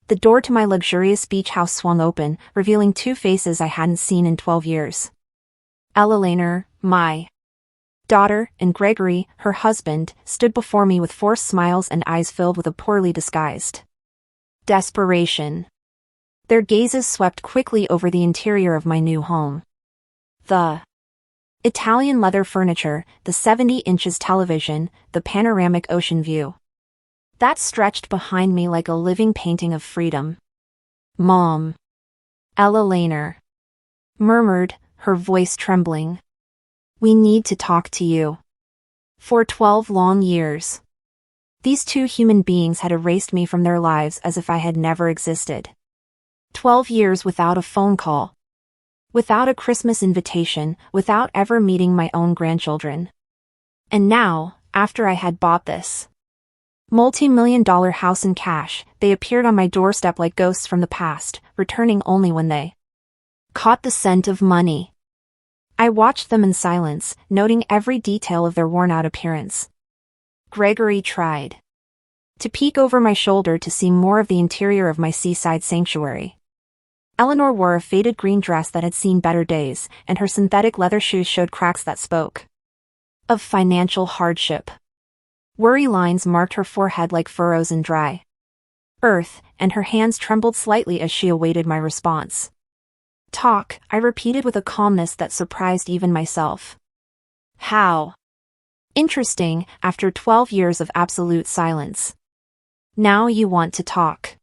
The door to my luxurious beach house swung open, revealing two faces I hadn't seen in 12 years. Ella Laner, my daughter, and Gregory, her husband, stood before me with forced smiles and eyes filled with a poorly disguised desperation. Their gazes swept quickly over the interior of my new home. The Italian leather furniture, the 70 inches television, the panoramic ocean view that stretched behind me like a living painting of freedom. Mom, Ella Laner murmured, her voice trembling. We need to talk to you. For 12 long years, these two human beings had erased me from their lives as if I had never existed. 12 years without a phone call. Without a Christmas invitation, without ever meeting my own grandchildren. And now, after I had bought this multi-million-dollar house in cash, they appeared on my doorstep like ghosts from the past, returning only when they caught the scent of money. I watched them in silence, noting every detail of their worn-out appearance. Gregory tried to peek over my shoulder to see more of the interior of my seaside sanctuary. Eleanor wore a faded green dress that had seen better days, and her synthetic leather shoes showed cracks that spoke of financial hardship. Worry lines marked her forehead like furrows in dry earth, and her hands trembled slightly as she awaited my response. Talk, I repeated with a calmness that surprised even myself. How interesting, after 12 years of absolute silence. Now you want to talk.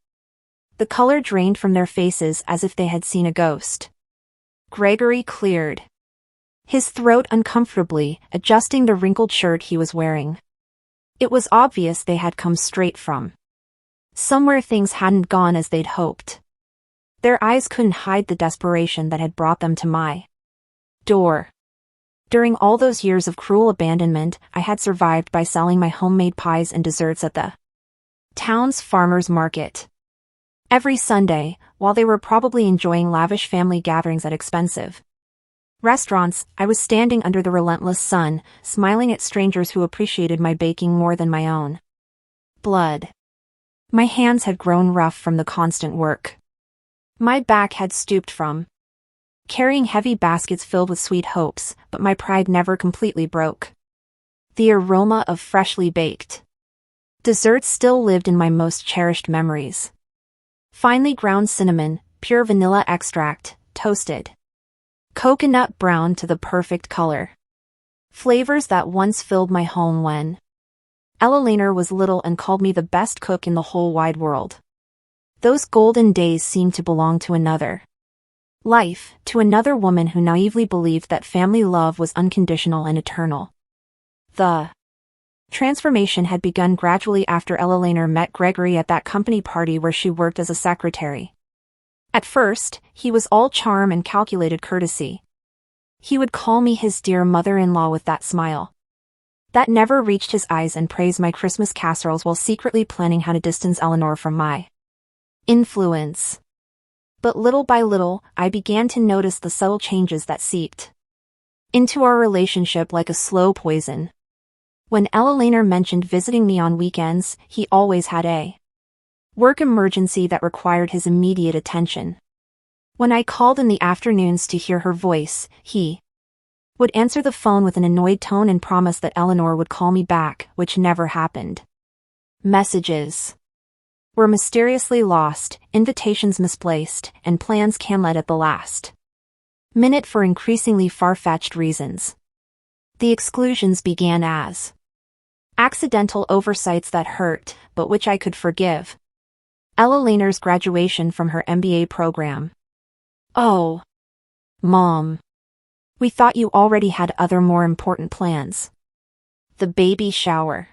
The color drained from their faces as if they had seen a ghost. Gregory cleared his throat uncomfortably, adjusting the wrinkled shirt he was wearing. It was obvious they had come straight from somewhere things hadn't gone as they'd hoped. Their eyes couldn't hide the desperation that had brought them to my door. During all those years of cruel abandonment, I had survived by selling my homemade pies and desserts at the town's farmers market. Every Sunday, while they were probably enjoying lavish family gatherings at expensive restaurants, I was standing under the relentless sun, smiling at strangers who appreciated my baking more than my own blood. My hands had grown rough from the constant work. My back had stooped from carrying heavy baskets filled with sweet hopes, but my pride never completely broke. The aroma of freshly baked desserts still lived in my most cherished memories. Finely ground cinnamon, pure vanilla extract, toasted coconut brown to the perfect color. Flavors that once filled my home when Ella Laner was little and called me the best cook in the whole wide world. Those golden days seemed to belong to another life, to another woman who naively believed that family love was unconditional and eternal. The transformation had begun gradually after Ella Laner met Gregory at that company party where she worked as a secretary. At first, he was all charm and calculated courtesy. He would call me his dear mother-in-law with that smile that never reached his eyes and praise my Christmas casseroles while secretly planning how to distance Eleanor from my influence. But little by little, I began to notice the subtle changes that seeped into our relationship like a slow poison. When Ella Laner mentioned visiting me on weekends, he always had a work emergency that required his immediate attention. When I called in the afternoons to hear her voice, he would answer the phone with an annoyed tone and promise that Eleanor would call me back, which never happened. Messages were mysteriously lost, invitations misplaced, and plans canceled at the last minute for increasingly far-fetched reasons. The exclusions began as accidental oversights that hurt, but which I could forgive. Ella Laner's graduation from her MBA program. Oh, Mom. We thought you already had other more important plans. The baby shower.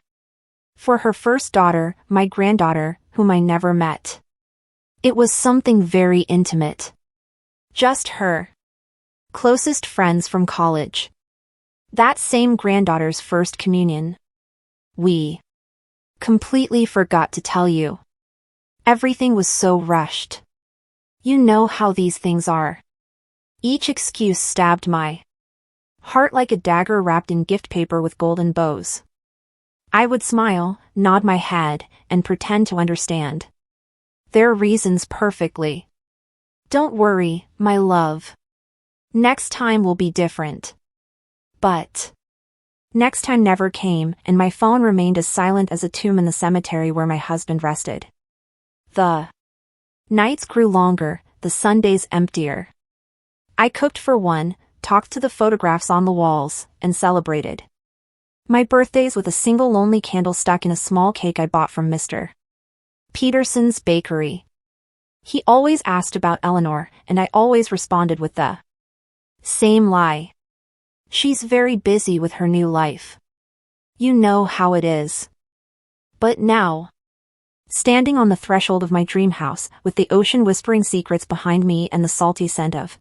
For her first daughter, my granddaughter, whom I never met. It was something very intimate. Just her closest friends from college. That same granddaughter's first communion. We completely forgot to tell you. Everything was so rushed. You know how these things are. Each excuse stabbed my heart like a dagger wrapped in gift paper with golden bows. I would smile, nod my head, and pretend to understand. Their reasons perfectly. Don't worry, my love. Next time will be different. But next time never came, and my phone remained as silent as a tomb in the cemetery where my husband rested. The nights grew longer, the Sundays emptier. I cooked for one, talked to the photographs on the walls, and celebrated my birthdays with a single lonely candle stuck in a small cake I bought from Mr. Peterson's bakery. He always asked about Eleanor, and I always responded with the same lie. She's very busy with her new life. You know how it is. But now, standing on the threshold of my dream house, with the ocean whispering secrets behind me and the salty scent of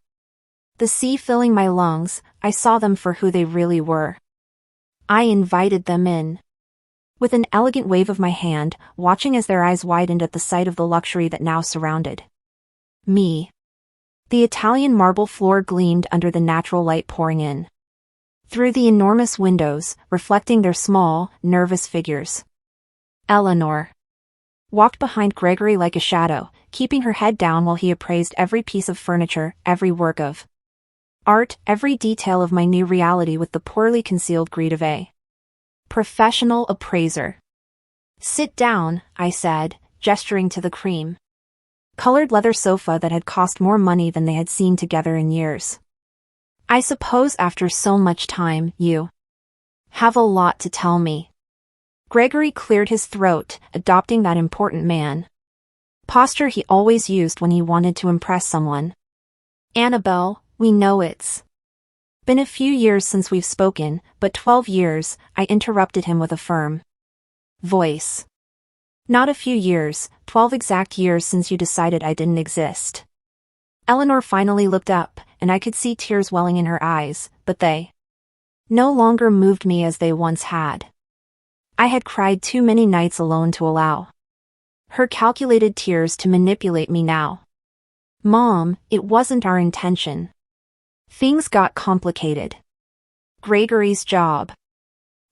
the sea filling my lungs, I saw them for who they really were. I invited them in. With an elegant wave of my hand, watching as their eyes widened at the sight of the luxury that now surrounded me. The Italian marble floor gleamed under the natural light pouring in through the enormous windows, reflecting their small, nervous figures. Eleanor walked behind Gregory like a shadow, keeping her head down while he appraised every piece of furniture, every work of art, every detail of my new reality with the poorly concealed greed of a professional appraiser. Sit down, I said, gesturing to the cream-colored leather sofa that had cost more money than they had seen together in years. I suppose after so much time, you have a lot to tell me. Gregory cleared his throat, adopting that important man posture he always used when he wanted to impress someone. Annabelle, we know it's been a few years since we've spoken, but 12 years, I interrupted him with a firm voice. Not a few years, 12 exact years since you decided I didn't exist. Eleanor finally looked up, and I could see tears welling in her eyes, but they no longer moved me as they once had. I had cried too many nights alone to allow her calculated tears to manipulate me now. Mom, it wasn't our intention. Things got complicated. Gregory's job.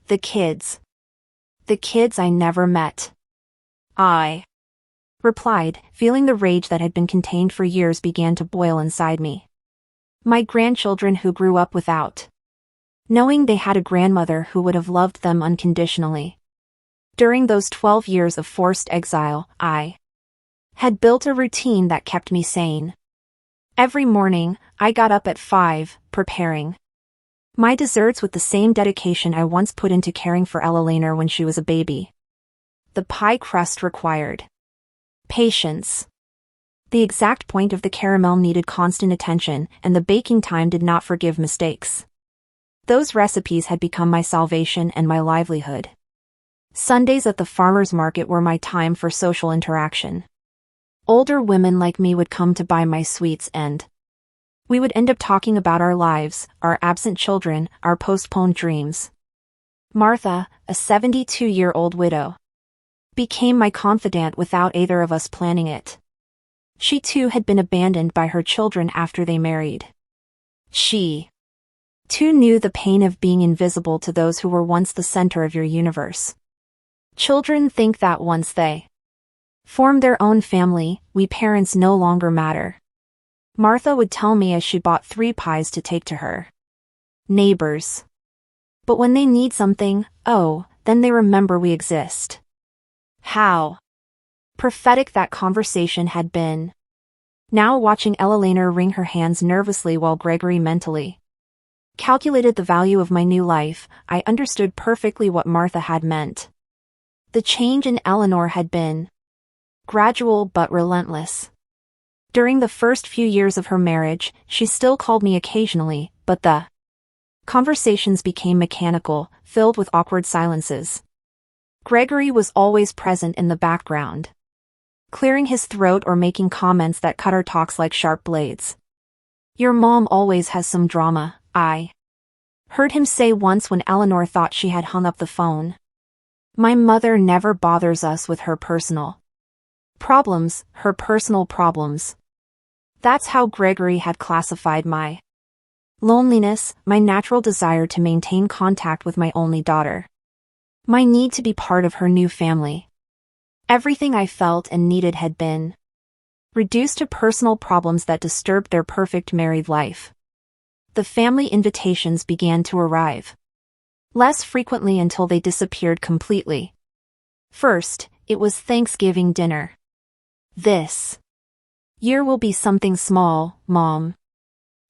The kids. The kids I never met. I replied, feeling the rage that had been contained for years began to boil inside me. My grandchildren who grew up without knowing they had a grandmother who would have loved them unconditionally. During those 12 years of forced exile, I had built a routine that kept me sane. Every morning, I got up at 5, preparing my desserts with the same dedication I once put into caring for Eleanor when she was a baby. The pie crust required patience. The exact point of the caramel needed constant attention, and the baking time did not forgive mistakes. Those recipes had become my salvation and my livelihood. Sundays at the farmer's market were my time for social interaction. Older women like me would come to buy my sweets and we would end up talking about our lives, our absent children, our postponed dreams. Martha, a 72-year-old widow, became my confidant without either of us planning it. She too had been abandoned by her children after they married. She too knew the pain of being invisible to those who were once the center of your universe. Children think that once they form their own family, we parents no longer matter. Martha would tell me as she bought 3 pies to take to her neighbors. But when they need something, oh, then they remember we exist. How prophetic that conversation had been. Now watching Eleanor wring her hands nervously while Gregory mentally calculated the value of my new life, I understood perfectly what Martha had meant. The change in Eleanor had been gradual but relentless. During the first few years of her marriage, she still called me occasionally, but the conversations became mechanical, filled with awkward silences. Gregory was always present in the background, clearing his throat or making comments that cut our talks like sharp blades. Your mom always has some drama, I heard him say once when Eleanor thought she had hung up the phone. My mother never bothers us with her personal problems, her personal problems. That's how Gregory had classified my loneliness, my natural desire to maintain contact with my only daughter. My need to be part of her new family. Everything I felt and needed had been reduced to personal problems that disturbed their perfect married life. The family invitations began to arrive. Less frequently until they disappeared completely. First, it was Thanksgiving dinner. This year will be something small, Mom.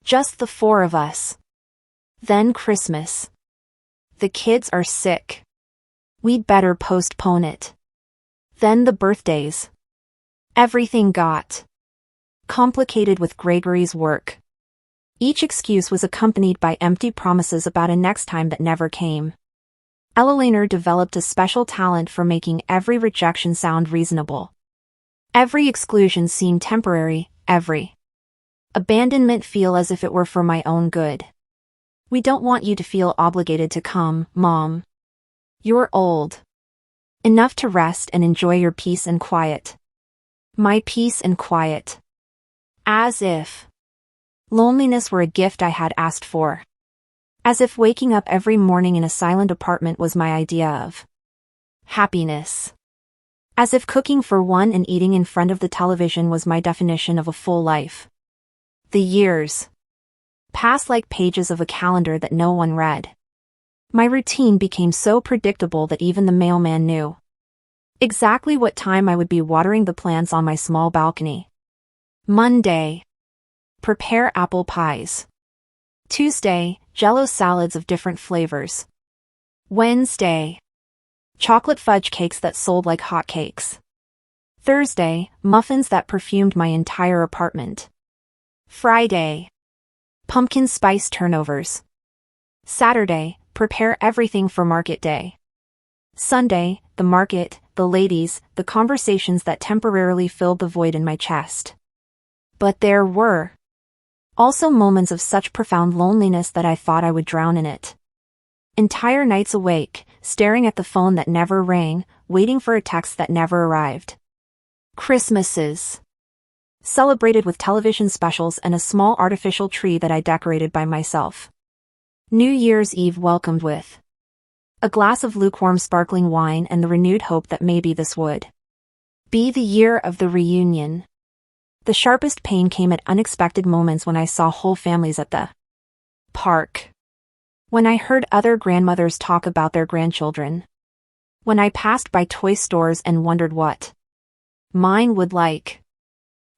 Just the four of us. Then Christmas. The kids are sick. We'd better postpone it. Then the birthdays. Everything got complicated with Gregory's work. Each excuse was accompanied by empty promises about a next time that never came. Eleanor developed a special talent for making every rejection sound reasonable. Every exclusion seem temporary, every abandonment feel as if it were for my own good. We don't want you to feel obligated to come, Mom. You're old enough to rest and enjoy your peace and quiet. My peace and quiet. As if loneliness were a gift I had asked for. As if waking up every morning in a silent apartment was my idea of happiness. As if cooking for one and eating in front of the television was my definition of a full life. The years passed like pages of a calendar that no one read. My routine became so predictable that even the mailman knew exactly what time I would be watering the plants on my small balcony. Monday. Prepare apple pies. Tuesday, Jell-O salads of different flavors. Wednesday. Chocolate fudge cakes that sold like hotcakes. Thursday, muffins that perfumed my entire apartment. Friday. Pumpkin spice turnovers. Saturday, prepare everything for market day. Sunday, the market, the ladies, the conversations that temporarily filled the void in my chest. But there were also moments of such profound loneliness that I thought I would drown in it. Entire nights awake, staring at the phone that never rang, waiting for a text that never arrived. Christmases. Celebrated with television specials and a small artificial tree that I decorated by myself. New Year's Eve welcomed with a glass of lukewarm sparkling wine and the renewed hope that maybe this would be the year of the reunion. The sharpest pain came at unexpected moments when I saw whole families at the park. When I heard other grandmothers talk about their grandchildren. When I passed by toy stores and wondered what mine would like.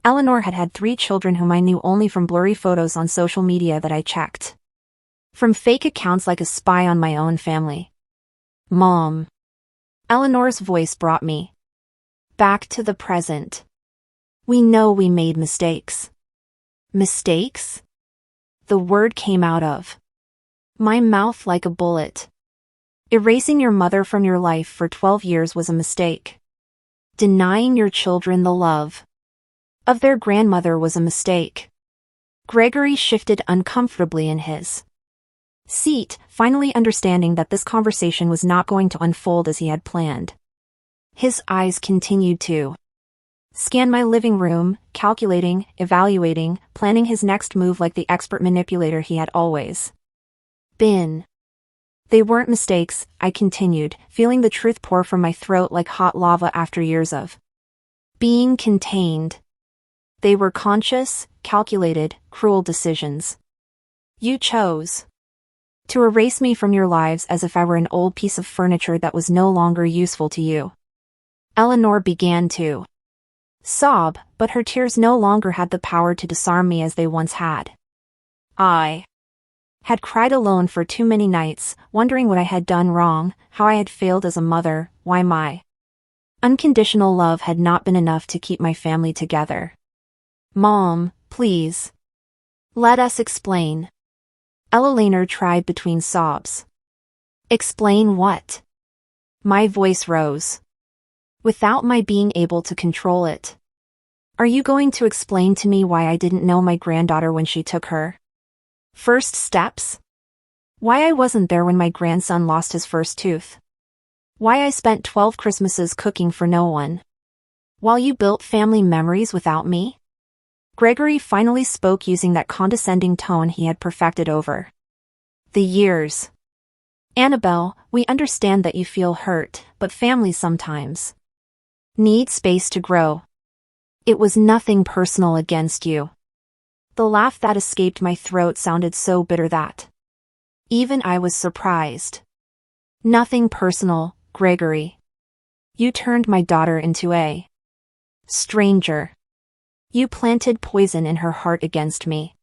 Eleanor had had 3 children whom I knew only from blurry photos on social media that I checked. From fake accounts like a spy on my own family. Mom. Eleanor's voice brought me back to the present. We know we made mistakes. Mistakes? The word came out of my mouth like a bullet. Erasing your mother from your life for 12 years was a mistake. Denying your children the love of their grandmother was a mistake. Gregory shifted uncomfortably in his seat, finally understanding that this conversation was not going to unfold as he had planned. His eyes continued to scan my living room, calculating, evaluating, planning his next move like the expert manipulator he had always been. They weren't mistakes, I continued, feeling the truth pour from my throat like hot lava after years of being contained. They were conscious, calculated, cruel decisions. You chose to erase me from your lives as if I were an old piece of furniture that was no longer useful to you. Eleanor began to sob, but her tears no longer had the power to disarm me as they once had. I had cried alone for too many nights, wondering what I had done wrong, how I had failed as a mother, why my unconditional love had not been enough to keep my family together. Mom, please. Let us explain. Eleanor tried between sobs. Explain what? My voice rose, without my being able to control it. Are you going to explain to me why I didn't know my granddaughter when she took her first steps? Why I wasn't there when my grandson lost his first tooth? Why I spent 12 Christmases cooking for no one? While you built family memories without me? Gregory finally spoke using that condescending tone he had perfected over the years. Annabelle, we understand that you feel hurt, but families sometimes need space to grow. It was nothing personal against you. The laugh that escaped my throat sounded so bitter that even I was surprised. Nothing personal, Gregory. You turned my daughter into a stranger. You planted poison in her heart against me.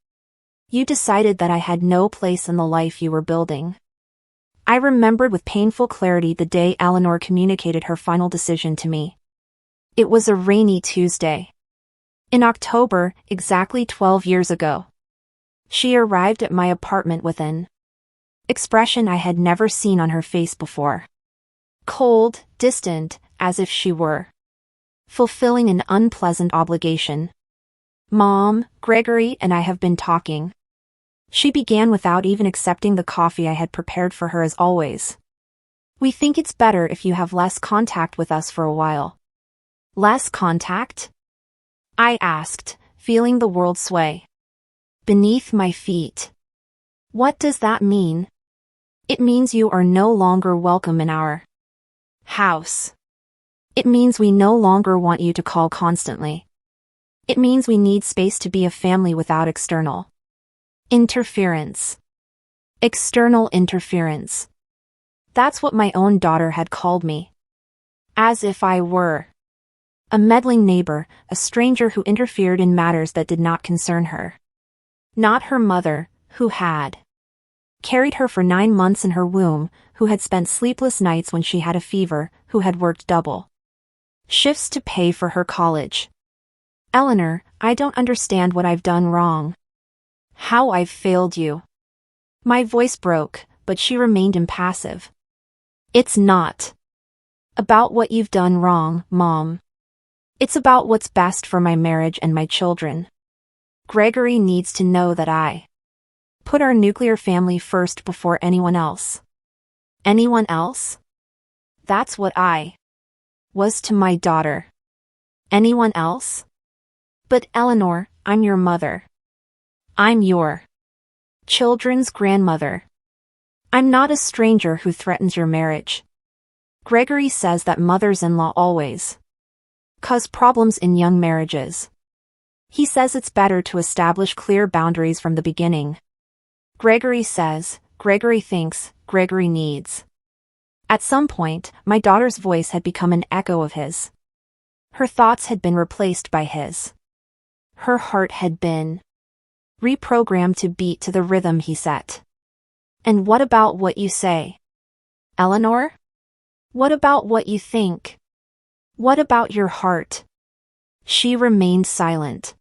You decided that I had no place in the life you were building. I remembered with painful clarity the day Eleanor communicated her final decision to me. It was a rainy Tuesday. In October, exactly 12 years ago. She arrived at my apartment with an expression I had never seen on her face before. Cold, distant, as if she were fulfilling an unpleasant obligation. Mom, Gregory and I have been talking. She began without even accepting the coffee I had prepared for her as always. We think it's better if you have less contact with us for a while. Less contact? I asked, feeling the world sway beneath my feet. What does that mean? It means you are no longer welcome in our house. It means we no longer want you to call constantly. It means we need space to be a family without external interference. External interference. That's what my own daughter had called me. As if I were a meddling neighbor, a stranger who interfered in matters that did not concern her. Not her mother, who had carried her for 9 months in her womb, who had spent sleepless nights when she had a fever, who had worked double shifts to pay for her college. Eleanor, I don't understand what I've done wrong. How I've failed you. My voice broke, but she remained impassive. It's not about what you've done wrong, Mom. It's about what's best for my marriage and my children. Gregory needs to know that I put our nuclear family first before anyone else. Anyone else? That's what I was to my daughter. Anyone else? But Eleanor, I'm your mother. I'm your children's grandmother. I'm not a stranger who threatens your marriage. Gregory says that mothers-in-law always cause problems in young marriages. He says it's better to establish clear boundaries from the beginning. Gregory says, Gregory thinks, Gregory needs. At some point, my daughter's voice had become an echo of his. Her thoughts had been replaced by his. Her heart had been reprogrammed to beat to the rhythm he set. And what about what you say? Eleanor? What about what you think? What about your heart? She remained silent.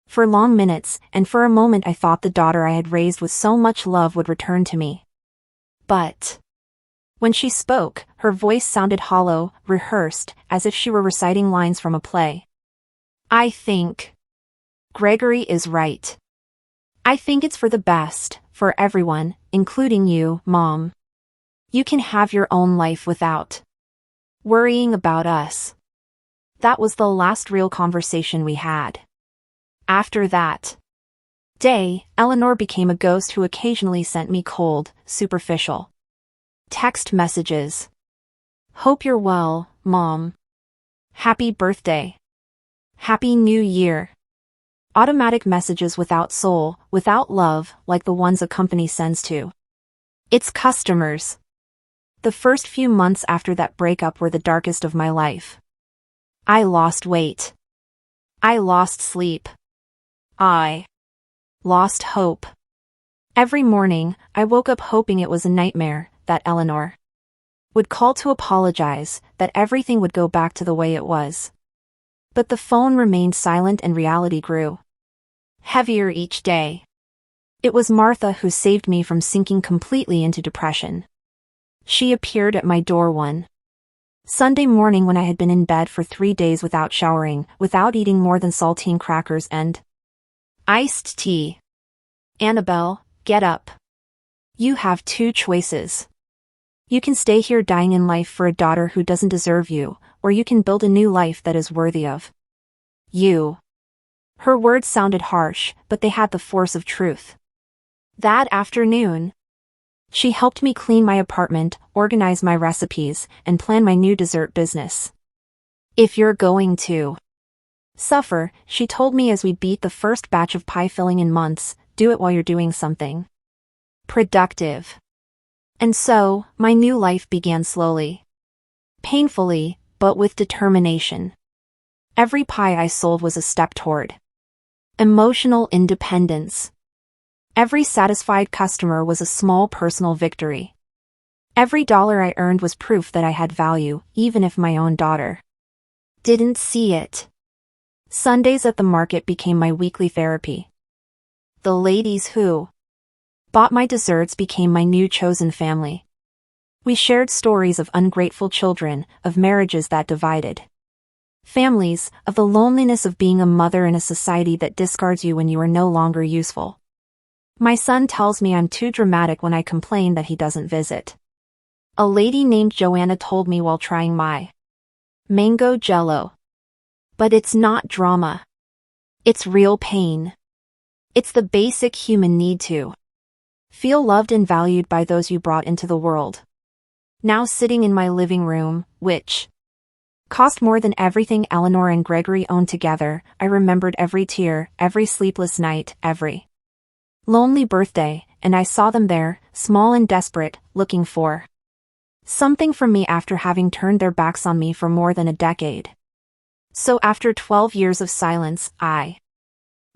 For long minutes, and for a moment I thought the daughter I had raised with so much love would return to me. But when she spoke, her voice sounded hollow, rehearsed, as if she were reciting lines from a play. I think Gregory is right. I think it's for the best, for everyone, including you, Mom. You can have your own life without worrying about us. That was the last real conversation we had. After that day, Eleanor became a ghost who occasionally sent me cold, superficial text messages. Hope you're well, Mom. Happy birthday. Happy New Year. Automatic messages without soul, without love, like the ones a company sends to its customers. The first few months after that breakup were the darkest of my life. I lost weight. I lost sleep. I lost hope. Every morning, I woke up hoping it was a nightmare, that Eleanor would call to apologize, that everything would go back to the way it was. But the phone remained silent and reality grew heavier each day. It was Martha who saved me from sinking completely into depression. She appeared at my door one Sunday morning when I had been in bed for 3 days without showering, without eating more than saltine crackers and iced tea. Annabelle, get up. You have 2 choices. You can stay here dying in life for a daughter who doesn't deserve you, or you can build a new life that is worthy of you. Her words sounded harsh, but they had the force of truth. That afternoon, she helped me clean my apartment, organize my recipes, and plan my new dessert business. If you're going to Suffer, she told me as we beat the first batch of pie filling in months, do it while you're doing something productive. And so, my new life began slowly. Painfully, but with determination. Every pie I sold was a step toward emotional independence. Every satisfied customer was a small personal victory. Every dollar I earned was proof that I had value, even if my own daughter didn't see it. Sundays at the market became my weekly therapy. The ladies who bought my desserts became my new chosen family. We shared stories of ungrateful children, of marriages that divided families, of the loneliness of being a mother in a society that discards you when you are no longer useful. My son tells me I'm too dramatic when I complain that he doesn't visit. A lady named Joanna told me while trying my mango jello. But it's not drama. It's real pain. It's the basic human need to feel loved and valued by those you brought into the world. Now sitting in my living room, which cost more than everything Eleanor and Gregory owned together, I remembered every tear, every sleepless night, every lonely birthday, and I saw them there, small and desperate, looking for something from me after having turned their backs on me for more than a decade. So after 12 years of silence, I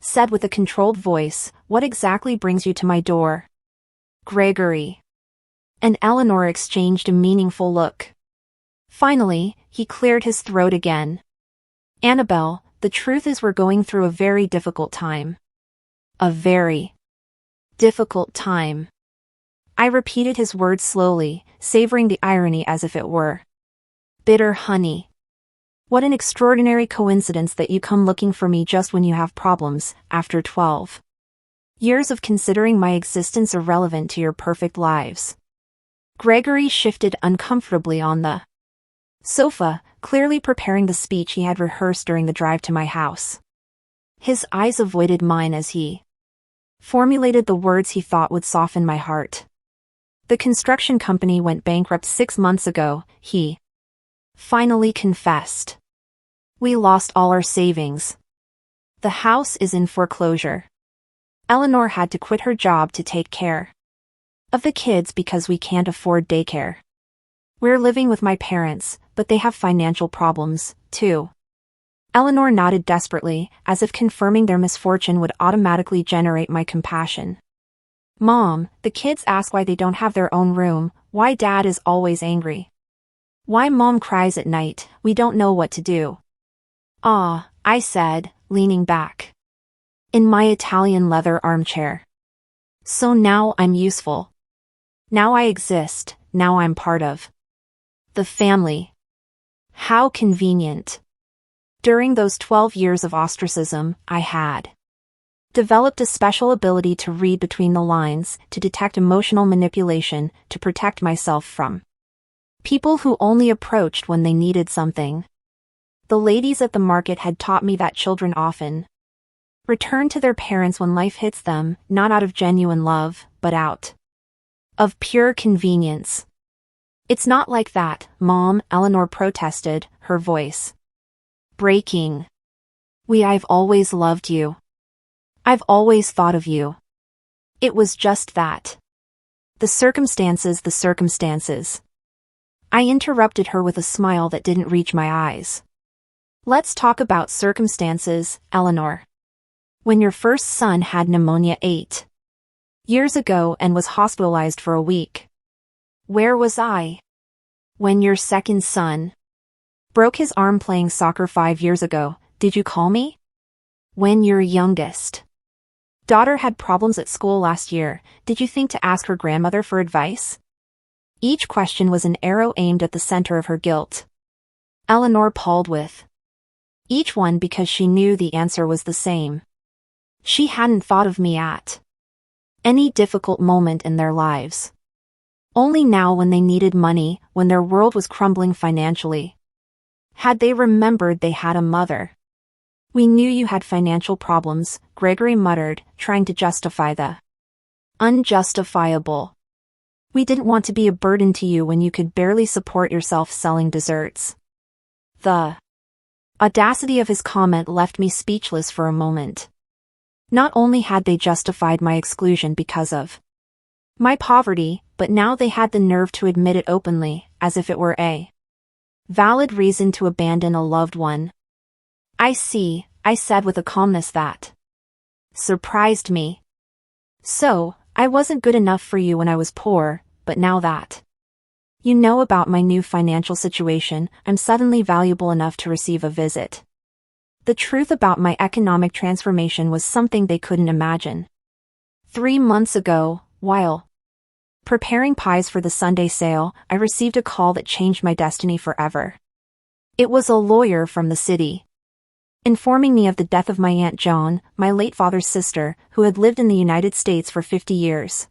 said with a controlled voice, "What exactly brings you to my door?" "Gregory." And Eleanor exchanged a meaningful look. Finally, he cleared his throat again. "Annabelle, the truth is we're going through a very difficult time. A very difficult time." I repeated his words slowly, savoring the irony as if it were bitter honey. "What an extraordinary coincidence that you come looking for me just when you have problems, after 12 years of considering my existence irrelevant to your perfect lives." Gregory shifted uncomfortably on the sofa, clearly preparing the speech he had rehearsed during the drive to my house. His eyes avoided mine as he formulated the words he thought would soften my heart. "The construction company went bankrupt 6 months ago," he finally confessed. "We lost all our savings. The house is in foreclosure. Eleanor had to quit her job to take care of the kids because we can't afford daycare. We're living with my parents, but they have financial problems, too." Eleanor nodded desperately, as if confirming their misfortune would automatically generate my compassion. "Mom, the kids ask why they don't have their own room, why Dad is always angry. Why Mom cries at night, we don't know what to do." "Ah," I said, leaning back in my Italian leather armchair. "So now I'm useful. Now I exist, now I'm part of the family. How convenient." During those 12 years of ostracism, I had developed a special ability to read between the lines, to detect emotional manipulation, to protect myself from people who only approached when they needed something. The ladies at the market had taught me that children often return to their parents when life hits them, not out of genuine love, but out of pure convenience. "It's not like that, Mom," Eleanor protested, her voice breaking. I've always loved you. I've always thought of you. It was just that. The circumstances. I interrupted her with a smile that didn't reach my eyes. "Let's talk about circumstances, Eleanor. When your first son had pneumonia 8 years ago and was hospitalized for a week, where was I? When your second son broke his arm playing soccer 5 years ago, did you call me? When your youngest daughter had problems at school last year, did you think to ask her grandmother for advice?" Each question was an arrow aimed at the center of her guilt. Eleanor palled with each one because she knew the answer was the same. She hadn't thought of me at any difficult moment in their lives. Only now when they needed money, when their world was crumbling financially, had they remembered they had a mother. "We knew you had financial problems," Gregory muttered, trying to justify the unjustifiable. "We didn't want to be a burden to you when you could barely support yourself selling desserts." The audacity of his comment left me speechless for a moment. Not only had they justified my exclusion because of my poverty, but now they had the nerve to admit it openly, as if it were a valid reason to abandon a loved one. I see, I said with a calmness that surprised me. So, I wasn't good enough for you when I was poor, but now that you know about my new financial situation, I'm suddenly valuable enough to receive a visit. The truth about my economic transformation was something they couldn't imagine. 3 months ago, while preparing pies for the Sunday sale, I received a call that changed my destiny forever. It was a lawyer from the city, informing me of the death of my Aunt Joan, my late father's sister, who had lived in the United States for 50 years.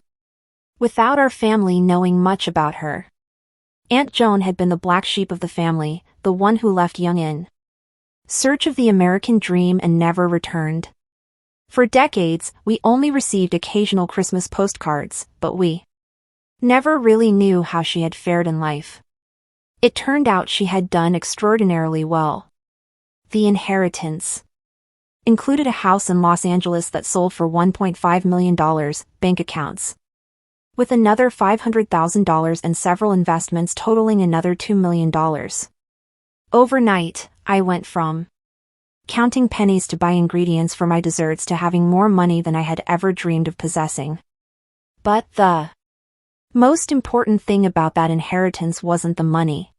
Without our family knowing much about her, Aunt Joan had been the black sheep of the family, the one who left young in search of the American dream and never returned. For decades, we only received occasional Christmas postcards, but we never really knew how she had fared in life. It turned out she had done extraordinarily well. The inheritance included a house in Los Angeles that sold for $1.5 million, bank accounts with another $500,000 and several investments totaling another $2 million. Overnight, I went from counting pennies to buy ingredients for my desserts to having more money than I had ever dreamed of possessing. But the most important thing about that inheritance wasn't the money.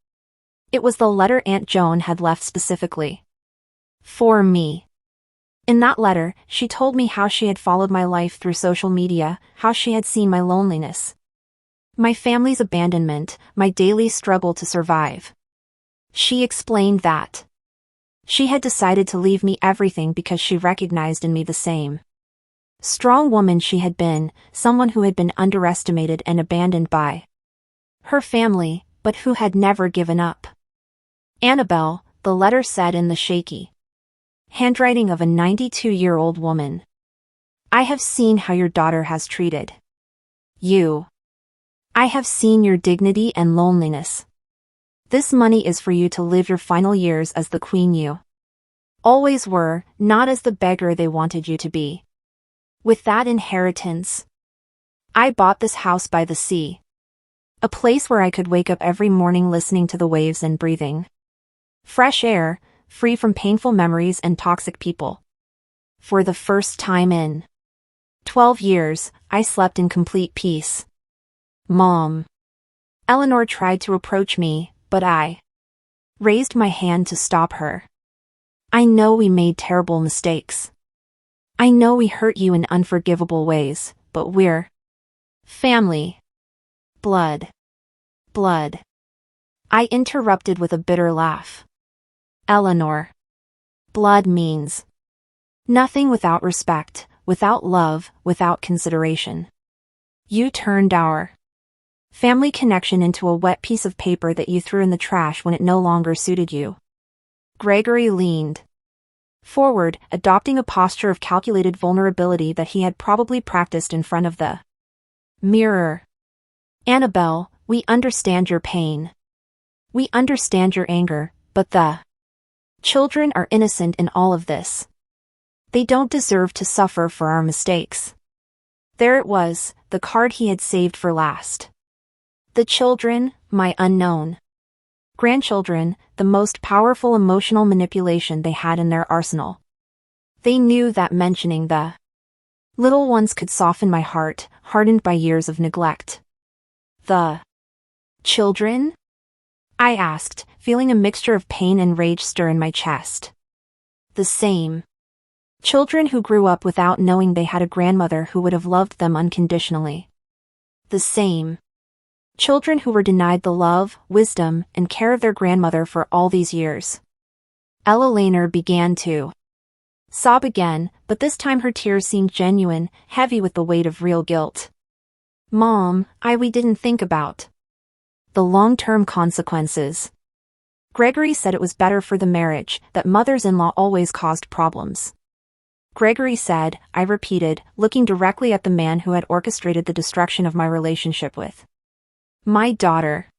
It was the letter Aunt Joan had left specifically for me. In that letter, she told me how she had followed my life through social media, how she had seen my loneliness, my family's abandonment, my daily struggle to survive. She explained that she had decided to leave me everything because she recognized in me the same strong woman she had been, someone who had been underestimated and abandoned by her family, but who had never given up. Annabelle, the letter said in the shaky handwriting of a 92-year-old woman. I have seen how your daughter has treated you. I have seen your dignity and loneliness. This money is for you to live your final years as the queen you always were, not as the beggar they wanted you to be. With that inheritance, I bought this house by the sea. A place where I could wake up every morning listening to the waves and breathing fresh air, free from painful memories and toxic people. For the first time in 12 years, I slept in complete peace. Mom. Eleanor tried to approach me, but I raised my hand to stop her. I know we made terrible mistakes. I know we hurt you in unforgivable ways, but we're family. Blood. Blood. I interrupted with a bitter laugh. Eleanor. Blood means nothing without respect, without love, without consideration. You turned our family connection into a wet piece of paper that you threw in the trash when it no longer suited you. Gregory leaned forward, adopting a posture of calculated vulnerability that he had probably practiced in front of the mirror. Annabelle, we understand your pain. We understand your anger, but the children are innocent in all of this. They don't deserve to suffer for our mistakes. There it was, the card he had saved for last. The children, my unknown grandchildren, the most powerful emotional manipulation they had in their arsenal. They knew that mentioning the little ones could soften my heart, hardened by years of neglect. The children? I asked, feeling a mixture of pain and rage stir in my chest. The same children who grew up without knowing they had a grandmother who would have loved them unconditionally. The same children who were denied the love, wisdom, and care of their grandmother for all these years. Ella Laner began to sob again, but this time her tears seemed genuine, heavy with the weight of real guilt. Mom, we didn't think about the long-term consequences. Gregory said it was better for the marriage, that mothers-in-law always caused problems. Gregory said, I repeated, looking directly at the man who had orchestrated the destruction of my relationship with my daughter.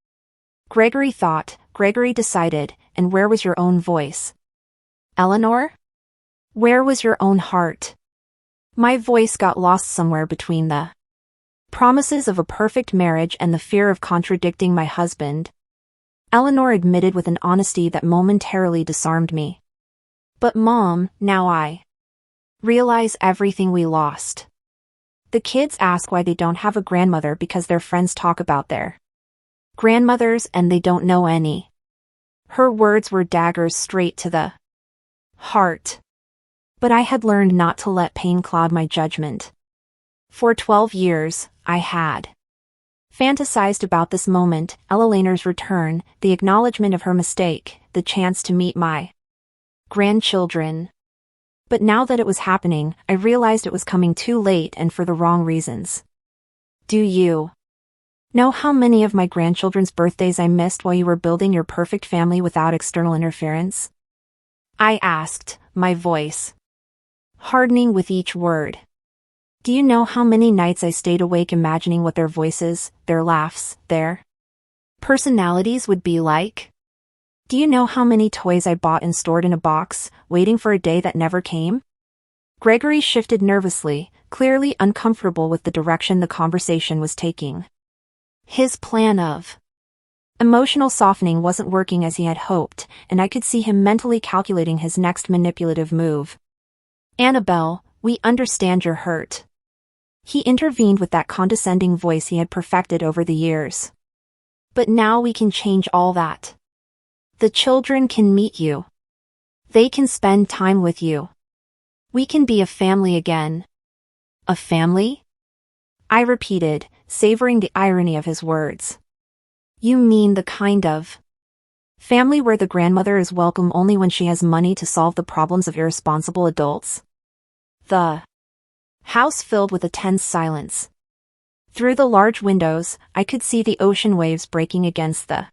Gregory thought, Gregory decided, and where was your own voice? Eleanor? Where was your own heart? My voice got lost somewhere between the promises of a perfect marriage and the fear of contradicting my husband. Eleanor admitted with an honesty that momentarily disarmed me. But Mom, now I realize everything we lost. The kids ask why they don't have a grandmother because their friends talk about their grandmothers and they don't know any. Her words were daggers straight to the heart. But I had learned not to let pain cloud my judgment. For 12 years, I had fantasized about this moment, Eleanor's return, the acknowledgement of her mistake, the chance to meet my grandchildren. But now that it was happening, I realized it was coming too late and for the wrong reasons. Do you know how many of my grandchildren's birthdays I missed while you were building your perfect family without external interference? I asked, my voice hardening with each word. Do you know how many nights I stayed awake imagining what their voices, their laughs, their personalities would be like? Do you know how many toys I bought and stored in a box, waiting for a day that never came? Gregory shifted nervously, clearly uncomfortable with the direction the conversation was taking. His plan of emotional softening wasn't working as he had hoped, and I could see him mentally calculating his next manipulative move. Annabelle, we understand you're hurt. He intervened with that condescending voice he had perfected over the years. But now we can change all that. The children can meet you. They can spend time with you. We can be a family again. A family? I repeated, savoring the irony of his words. You mean the kind of family where the grandmother is welcome only when she has money to solve the problems of irresponsible adults? The house filled with a tense silence. Through the large windows, I could see the ocean waves breaking against the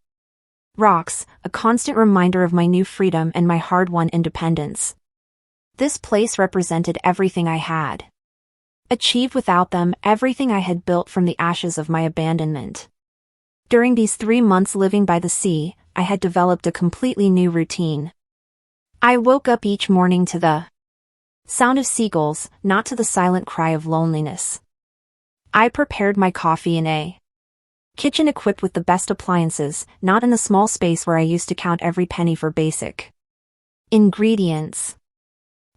rocks, a constant reminder of my new freedom and my hard-won independence. This place represented everything I had achieved without them, everything I had built from the ashes of my abandonment. During these 3 months living by the sea, I had developed a completely new routine. I woke up each morning to the sound of seagulls, not to the silent cry of loneliness. I prepared my coffee in a kitchen equipped with the best appliances, not in the small space where I used to count every penny for basic ingredients.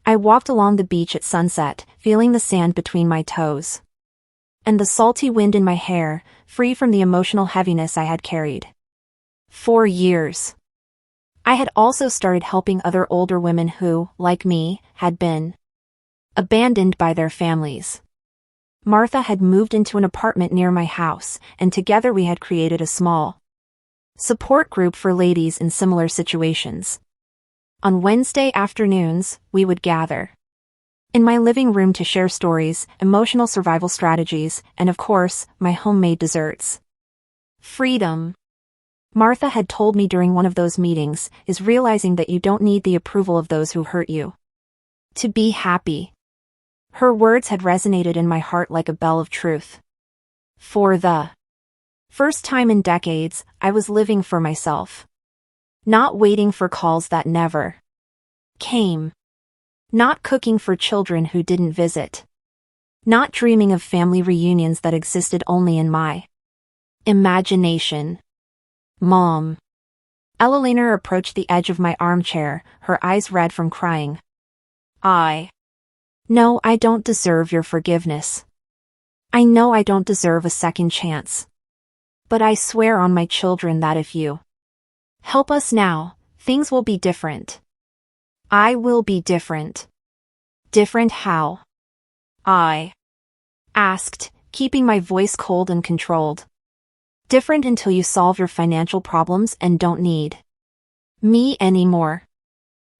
I walked along the beach at sunset, feeling the sand between my toes and the salty wind in my hair, free from the emotional heaviness I had carried for years. I had also started helping other older women who, like me, had been abandoned by their families. Martha had moved into an apartment near my house, and together we had created a small support group for ladies in similar situations. On Wednesday afternoons, we would gather in my living room to share stories, emotional survival strategies, and of course, my homemade desserts. Freedom, Martha had told me during one of those meetings, is realizing that you don't need the approval of those who hurt you to be happy. Her words had resonated in my heart like a bell of truth. For the first time in decades, I was living for myself. Not waiting for calls that never came. Not cooking for children who didn't visit. Not dreaming of family reunions that existed only in my imagination. Mom. Eleanor approached the edge of my armchair, her eyes red from crying. No, I don't deserve your forgiveness. I know I don't deserve a second chance. But I swear on my children that if you help us now, things will be different. I will be different. Different how? I asked, keeping my voice cold and controlled. Different until you solve your financial problems and don't need me anymore.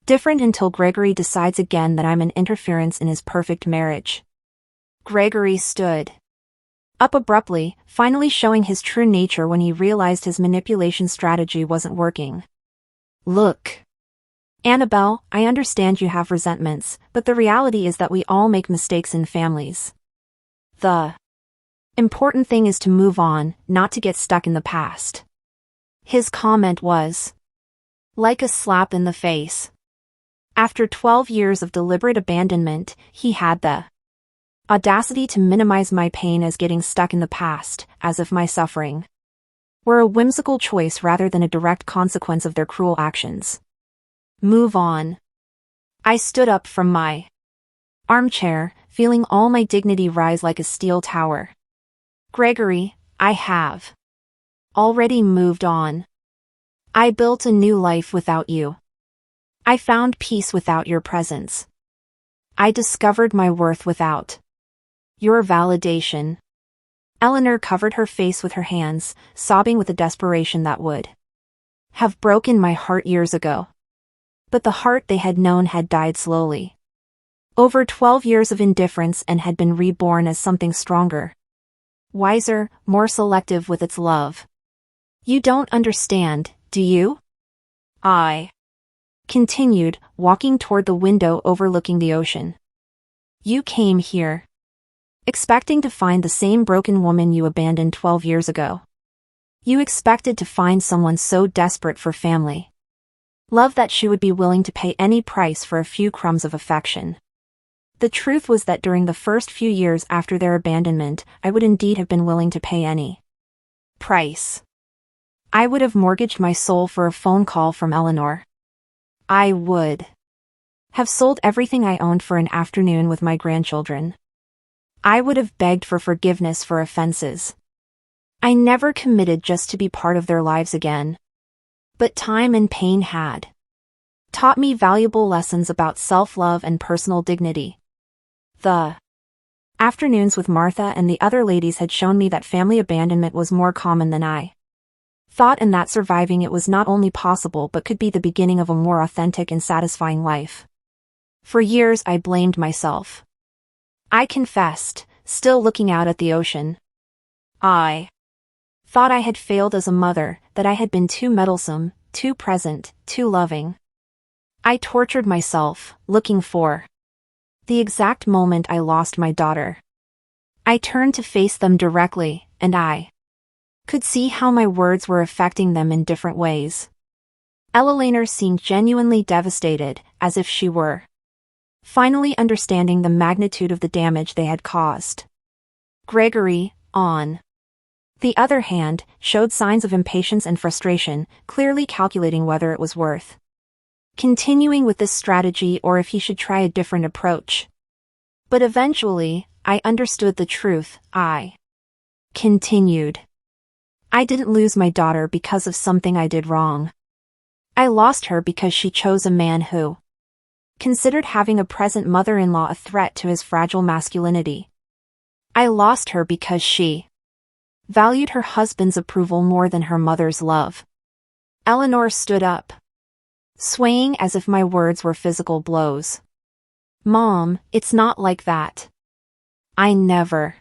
Different until Gregory decides again that I'm an interference in his perfect marriage. Gregory stood up abruptly, finally showing his true nature when he realized his manipulation strategy wasn't working. Look, Annabelle, I understand you have resentments, but the reality is that we all make mistakes in families. The important thing is to move on, not to get stuck in the past. His comment was like a slap in the face. After 12 years of deliberate abandonment, he had the audacity to minimize my pain as getting stuck in the past, as if my suffering were a whimsical choice rather than a direct consequence of their cruel actions. Move on. I stood up from my armchair, feeling all my dignity rise like a steel tower. Gregory, I have already moved on. I built a new life without you. I found peace without your presence. I discovered my worth without your validation. Eleanor covered her face with her hands, sobbing with a desperation that would have broken my heart years ago. But the heart they had known had died slowly. Over 12 years of indifference and had been reborn as something stronger, wiser, more selective with its love. You don't understand, do you? I continued, walking toward the window overlooking the ocean. You came here expecting to find the same broken woman you abandoned 12 years ago. You expected to find someone so desperate for family love that she would be willing to pay any price for a few crumbs of affection. The truth was that during the first few years after their abandonment, I would indeed have been willing to pay any price. I would have mortgaged my soul for a phone call from Eleanor. I would have sold everything I owned for an afternoon with my grandchildren. I would have begged for forgiveness for offenses I never committed just to be part of their lives again. But time and pain had taught me valuable lessons about self-love and personal dignity. The afternoons with Martha and the other ladies had shown me that family abandonment was more common than I thought, and that surviving it was not only possible but could be the beginning of a more authentic and satisfying life. For years I blamed myself. I confessed, still looking out at the ocean. I thought I had failed as a mother, that I had been too meddlesome, too present, too loving. I tortured myself, looking for the exact moment I lost my daughter. I turned to face them directly, and I could see how my words were affecting them in different ways. Eleanor seemed genuinely devastated, as if she were finally understanding the magnitude of the damage they had caused. Gregory, on the other hand, showed signs of impatience and frustration, clearly calculating whether it was worth continuing with this strategy or if he should try a different approach. But eventually, I understood the truth. I continued. I didn't lose my daughter because of something I did wrong. I lost her because she chose a man who considered having a present mother-in-law a threat to his fragile masculinity. I lost her because she valued her husband's approval more than her mother's love. Eleanor stood up, swaying as if my words were physical blows. Mom, it's not like that. I never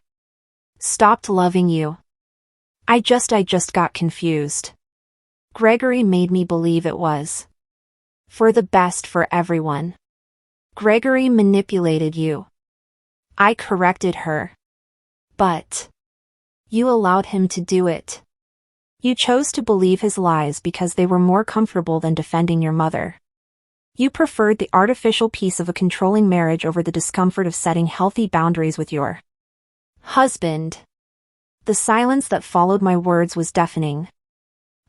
stopped loving you. I just got confused. Gregory made me believe it was for the best for everyone. Gregory manipulated you. I corrected her. But you allowed him to do it. You chose to believe his lies because they were more comfortable than defending your mother. You preferred the artificial peace of a controlling marriage over the discomfort of setting healthy boundaries with your husband. The silence that followed my words was deafening.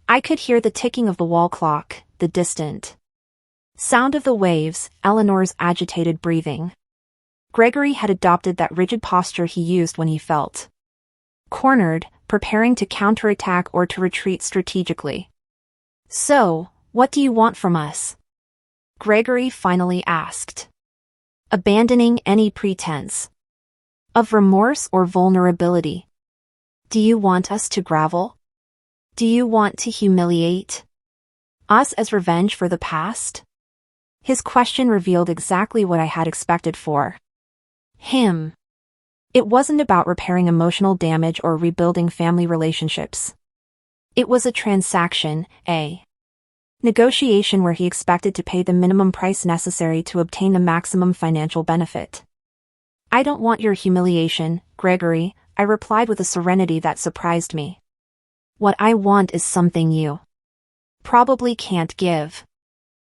I could hear the ticking of the wall clock, the distant sound of the waves, Eleanor's agitated breathing. Gregory had adopted that rigid posture he used when he felt cornered, preparing to counterattack or to retreat strategically. So, what do you want from us? Gregory finally asked, abandoning any pretense of remorse or vulnerability. Do you want us to grovel? Do you want to humiliate us as revenge for the past? His question revealed exactly what I had expected for him. It wasn't about repairing emotional damage or rebuilding family relationships. It was a transaction, a negotiation where he expected to pay the minimum price necessary to obtain the maximum financial benefit. I don't want your humiliation, Gregory, I replied with a serenity that surprised me. What I want is something you probably can't give.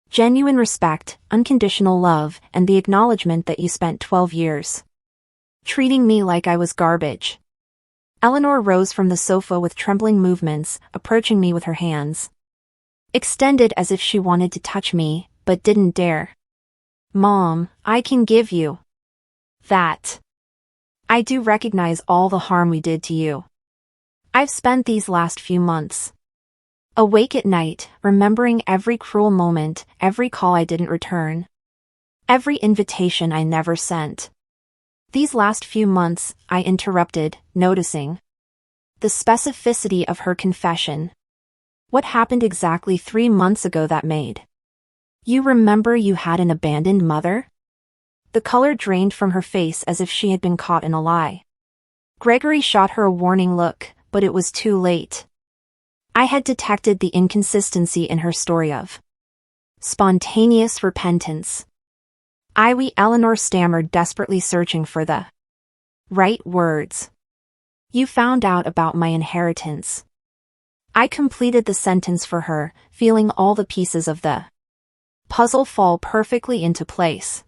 Genuine respect, unconditional love, and the acknowledgement that you spent 12 years treating me like I was garbage. Eleanor rose from the sofa with trembling movements, approaching me with her hands extended as if she wanted to touch me, but didn't dare. Mom, I can give you that. I do recognize all the harm we did to you. I've spent these last few months awake at night, remembering every cruel moment, every call I didn't return, every invitation I never sent. These last few months, I interrupted, noticing the specificity of her confession. What happened exactly 3 months ago that made you remember you had an abandoned mother? The color drained from her face as if she had been caught in a lie. Gregory shot her a warning look, but it was too late. I had detected the inconsistency in her story of spontaneous repentance. Eleanor stammered, desperately searching for the right words. You found out about my inheritance. I completed the sentence for her, feeling all the pieces of the puzzle fall perfectly into place.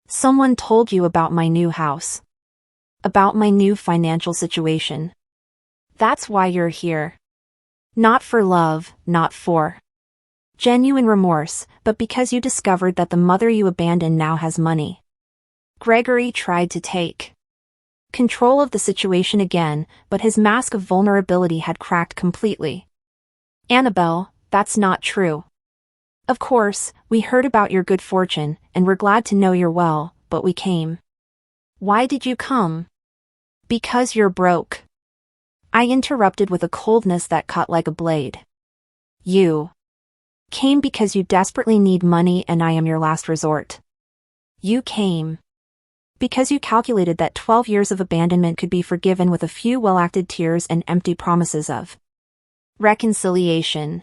Someone told you about my new house. About my new financial situation. That's why you're here. Not for love, not for genuine remorse, but because you discovered that the mother you abandoned now has money. Gregory tried to take control of the situation again, but his mask of vulnerability had cracked completely. Annabelle, that's not true. Of course, we heard about your good fortune, and we're glad to know you're well, but we came. Why did you come? Because you're broke. I interrupted with a coldness that cut like a blade. You came because you desperately need money and I am your last resort. You came because you calculated that 12 years of abandonment could be forgiven with a few well-acted tears and empty promises of reconciliation.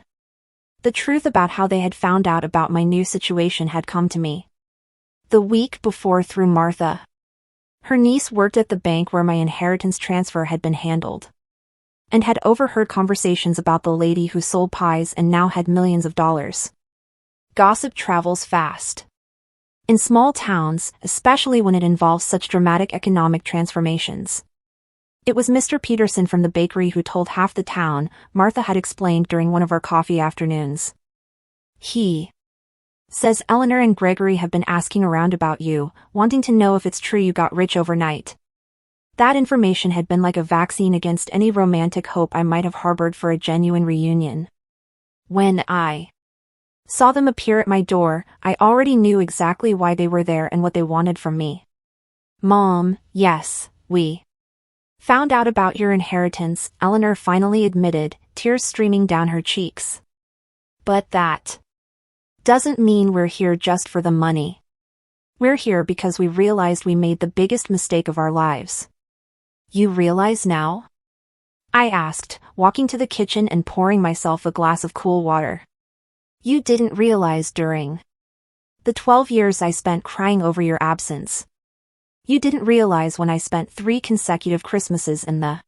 The truth about how they had found out about my new situation had come to me the week before through Martha. Her niece worked at the bank where my inheritance transfer had been handled, and had overheard conversations about the lady who sold pies and now had millions of dollars. Gossip travels fast. In small towns, especially when it involves such dramatic economic transformations. It was Mr. Peterson from the bakery who told half the town, Martha had explained during one of our coffee afternoons. He says Eleanor and Gregory have been asking around about you, wanting to know if it's true you got rich overnight. That information had been like a vaccine against any romantic hope I might have harbored for a genuine reunion. When I saw them appear at my door, I already knew exactly why they were there and what they wanted from me. Mom, yes, we found out about your inheritance, Eleanor finally admitted, tears streaming down her cheeks. But that doesn't mean we're here just for the money. We're here because we realized we made the biggest mistake of our lives. You realize now? I asked, walking to the kitchen and pouring myself a glass of cool water. You didn't realize during the 12 years I spent crying over your absence. You didn't realize when I spent 3 consecutive Christmases in the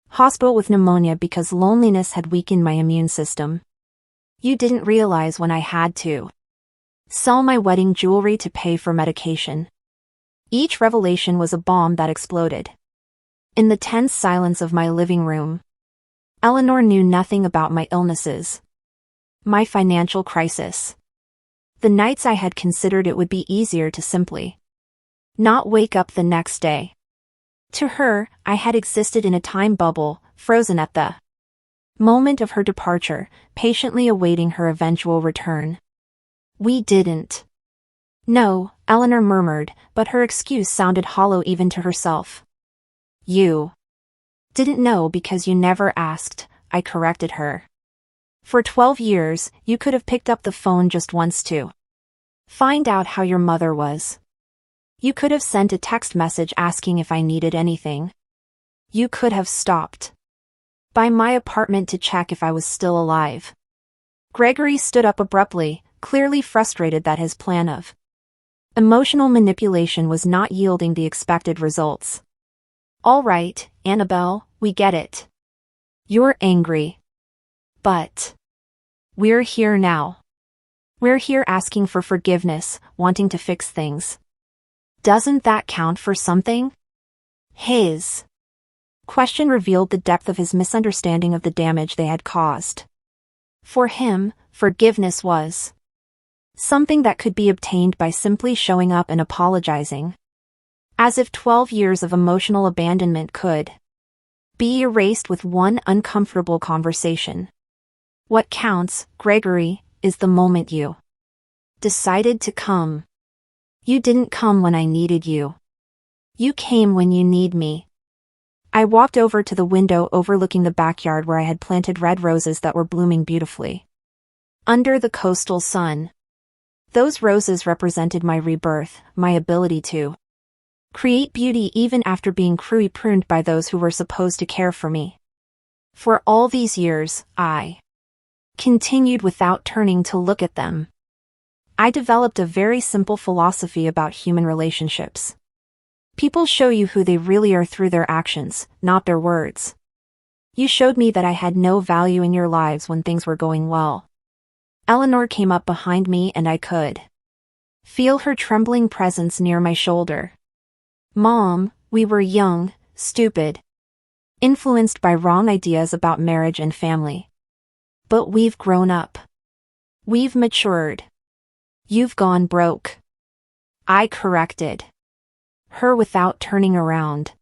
hospital with pneumonia because loneliness had weakened my immune system. You didn't realize when I had to sell my wedding jewelry to pay for medication. Each revelation was a bomb that exploded in the tense silence of my living room. Eleanor knew nothing about my illnesses, my financial crisis. The nights I had considered it would be easier to simply not wake up the next day. To her, I had existed in a time bubble, frozen at the moment of her departure, patiently awaiting her eventual return. We didn't. No, Eleanor murmured, but her excuse sounded hollow even to herself. You didn't know because you never asked, I corrected her. For 12 years, you could have picked up the phone just once to find out how your mother was. You could have sent a text message asking if I needed anything. You could have stopped by my apartment to check if I was still alive. Gregory stood up abruptly, clearly frustrated that his plan of emotional manipulation was not yielding the expected results. All right, Annabelle, we get it. You're angry. But we're here now. We're here asking for forgiveness, wanting to fix things. Doesn't that count for something? His question revealed the depth of his misunderstanding of the damage they had caused. For him, forgiveness was something that could be obtained by simply showing up and apologizing. As if 12 years of emotional abandonment could be erased with one uncomfortable conversation. What counts, Gregory, is the moment you decided to come. You didn't come when I needed you. You came when you need me. I walked over to the window overlooking the backyard where I had planted red roses that were blooming beautifully under the coastal sun. Those roses represented my rebirth, my ability to create beauty even after being cruelly pruned by those who were supposed to care for me. For all these years, I continued without turning to look at them. I developed a very simple philosophy about human relationships. People show you who they really are through their actions, not their words. You showed me that I had no value in your lives when things were going well. Eleanor came up behind me and I could feel her trembling presence near my shoulder. Mom, we were young, stupid, influenced by wrong ideas about marriage and family. But we've grown up. We've matured. You've gone broke. I corrected her without turning around.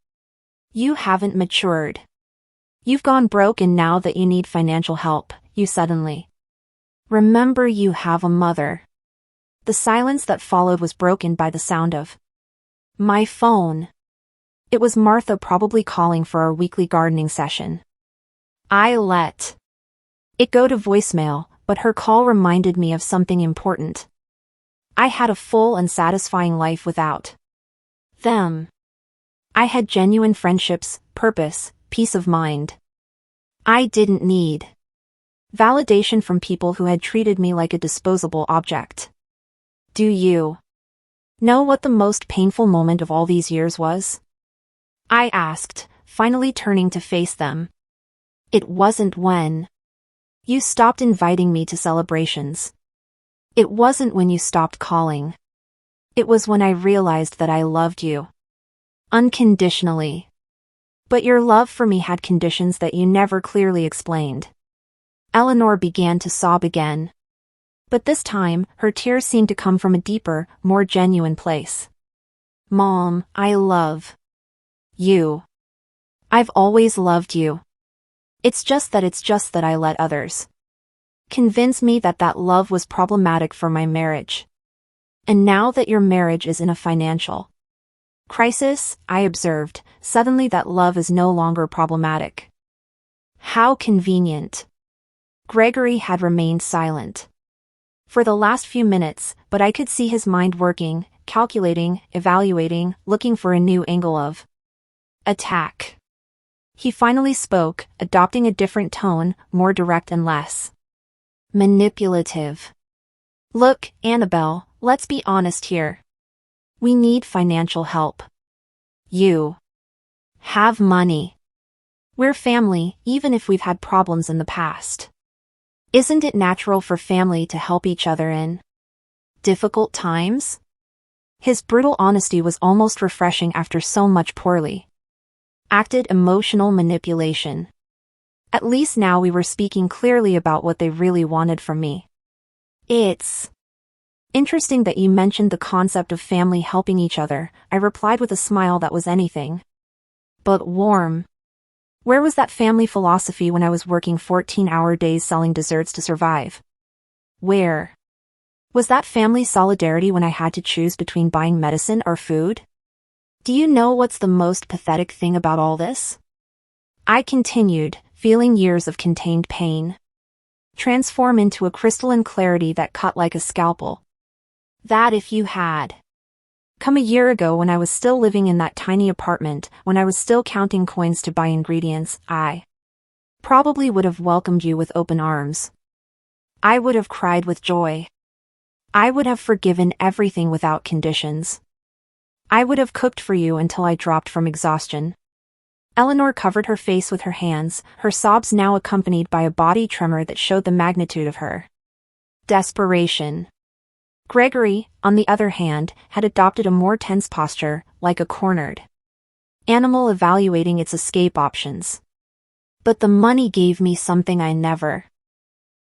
You haven't matured. You've gone broke, and now that you need financial help, you suddenly remember you have a mother. The silence that followed was broken by the sound of my phone. It was Martha, probably calling for our weekly gardening session. I let it go to voicemail, but her call reminded me of something important. I had a full and satisfying life without them. I had genuine friendships, purpose, peace of mind. I didn't need validation from people who had treated me like a disposable object. Do you know what the most painful moment of all these years was? I asked, finally turning to face them. It wasn't when you stopped inviting me to celebrations. It wasn't when you stopped calling. It was when I realized that I loved you unconditionally. But your love for me had conditions that you never clearly explained. Eleanor began to sob again. But this time, her tears seemed to come from a deeper, more genuine place. Mom, I love you. I've always loved you. It's just that I let others convince me that that love was problematic for my marriage. And now that your marriage is in a financial crisis, I observed, suddenly that love is no longer problematic. How convenient. Gregory had remained silent for the last few minutes, but I could see his mind working, calculating, evaluating, looking for a new angle of attack. He finally spoke, adopting a different tone, more direct and less manipulative. Look, Annabelle, let's be honest here. We need financial help. You have money. We're family, even if we've had problems in the past. Isn't it natural for family to help each other in difficult times? His brutal honesty was almost refreshing after so much poorly acted emotional manipulation. At least now we were speaking clearly about what they really wanted from me. It's interesting that you mentioned the concept of family helping each other, I replied with a smile that was anything but warm. Where was that family philosophy when I was working 14-hour days selling desserts to survive? Where was that family solidarity when I had to choose between buying medicine or food? Do you know what's the most pathetic thing about all this? I continued, feeling years of contained pain transform into a crystalline clarity that cut like a scalpel. That if you had come a year ago when I was still living in that tiny apartment, when I was still counting coins to buy ingredients, I probably would have welcomed you with open arms. I would have cried with joy. I would have forgiven everything without conditions. I would have cooked for you until I dropped from exhaustion. Eleanor covered her face with her hands, her sobs now accompanied by a body tremor that showed the magnitude of her Desperation. Gregory, on the other hand, had adopted a more tense posture, like a cornered animal evaluating its escape options. But the money gave me something I never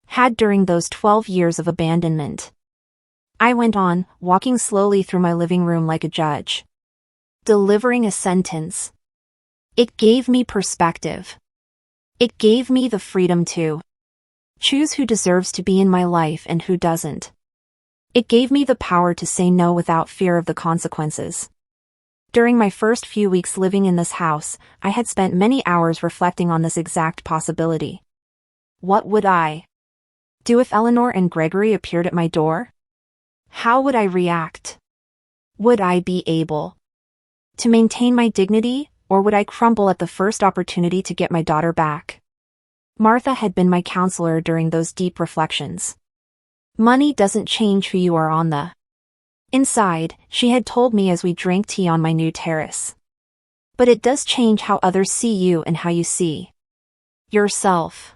had during those 12 years of abandonment. I went on, walking slowly through my living room like a judge, delivering a sentence. It gave me perspective. It gave me the freedom to choose who deserves to be in my life and who doesn't. It gave me the power to say no without fear of the consequences. During my first few weeks living in this house, I had spent many hours reflecting on this exact possibility. What would I do if Eleanor and Gregory appeared at my door? How would I react? Would I be able to maintain my dignity, or would I crumble at the first opportunity to get my daughter back? Martha had been my counselor during those deep reflections. Money doesn't change who you are on the inside, she had told me as we drank tea on my new terrace. But it does change how others see you and how you see yourself.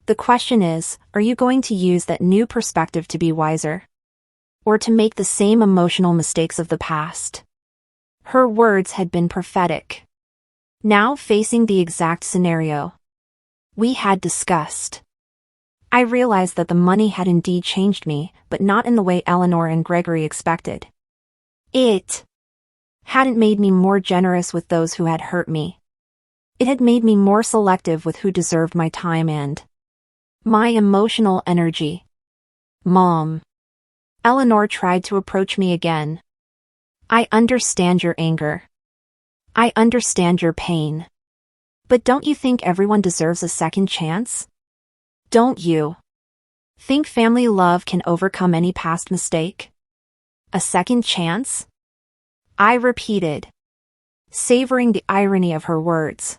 The question is, are you going to use that new perspective to be wiser? Or to make the same emotional mistakes of the past? Her words had been prophetic. Now facing the exact scenario we had discussed, I realized that the money had indeed changed me, but not in the way Eleanor and Gregory expected. It hadn't made me more generous with those who had hurt me. It had made me more selective with who deserved my time and my emotional energy. Mom. Eleanor tried to approach me again. I understand your anger. I understand your pain. But don't you think everyone deserves a second chance? Don't you think family love can overcome any past mistake? A second chance? I repeated, savoring the irony of her words.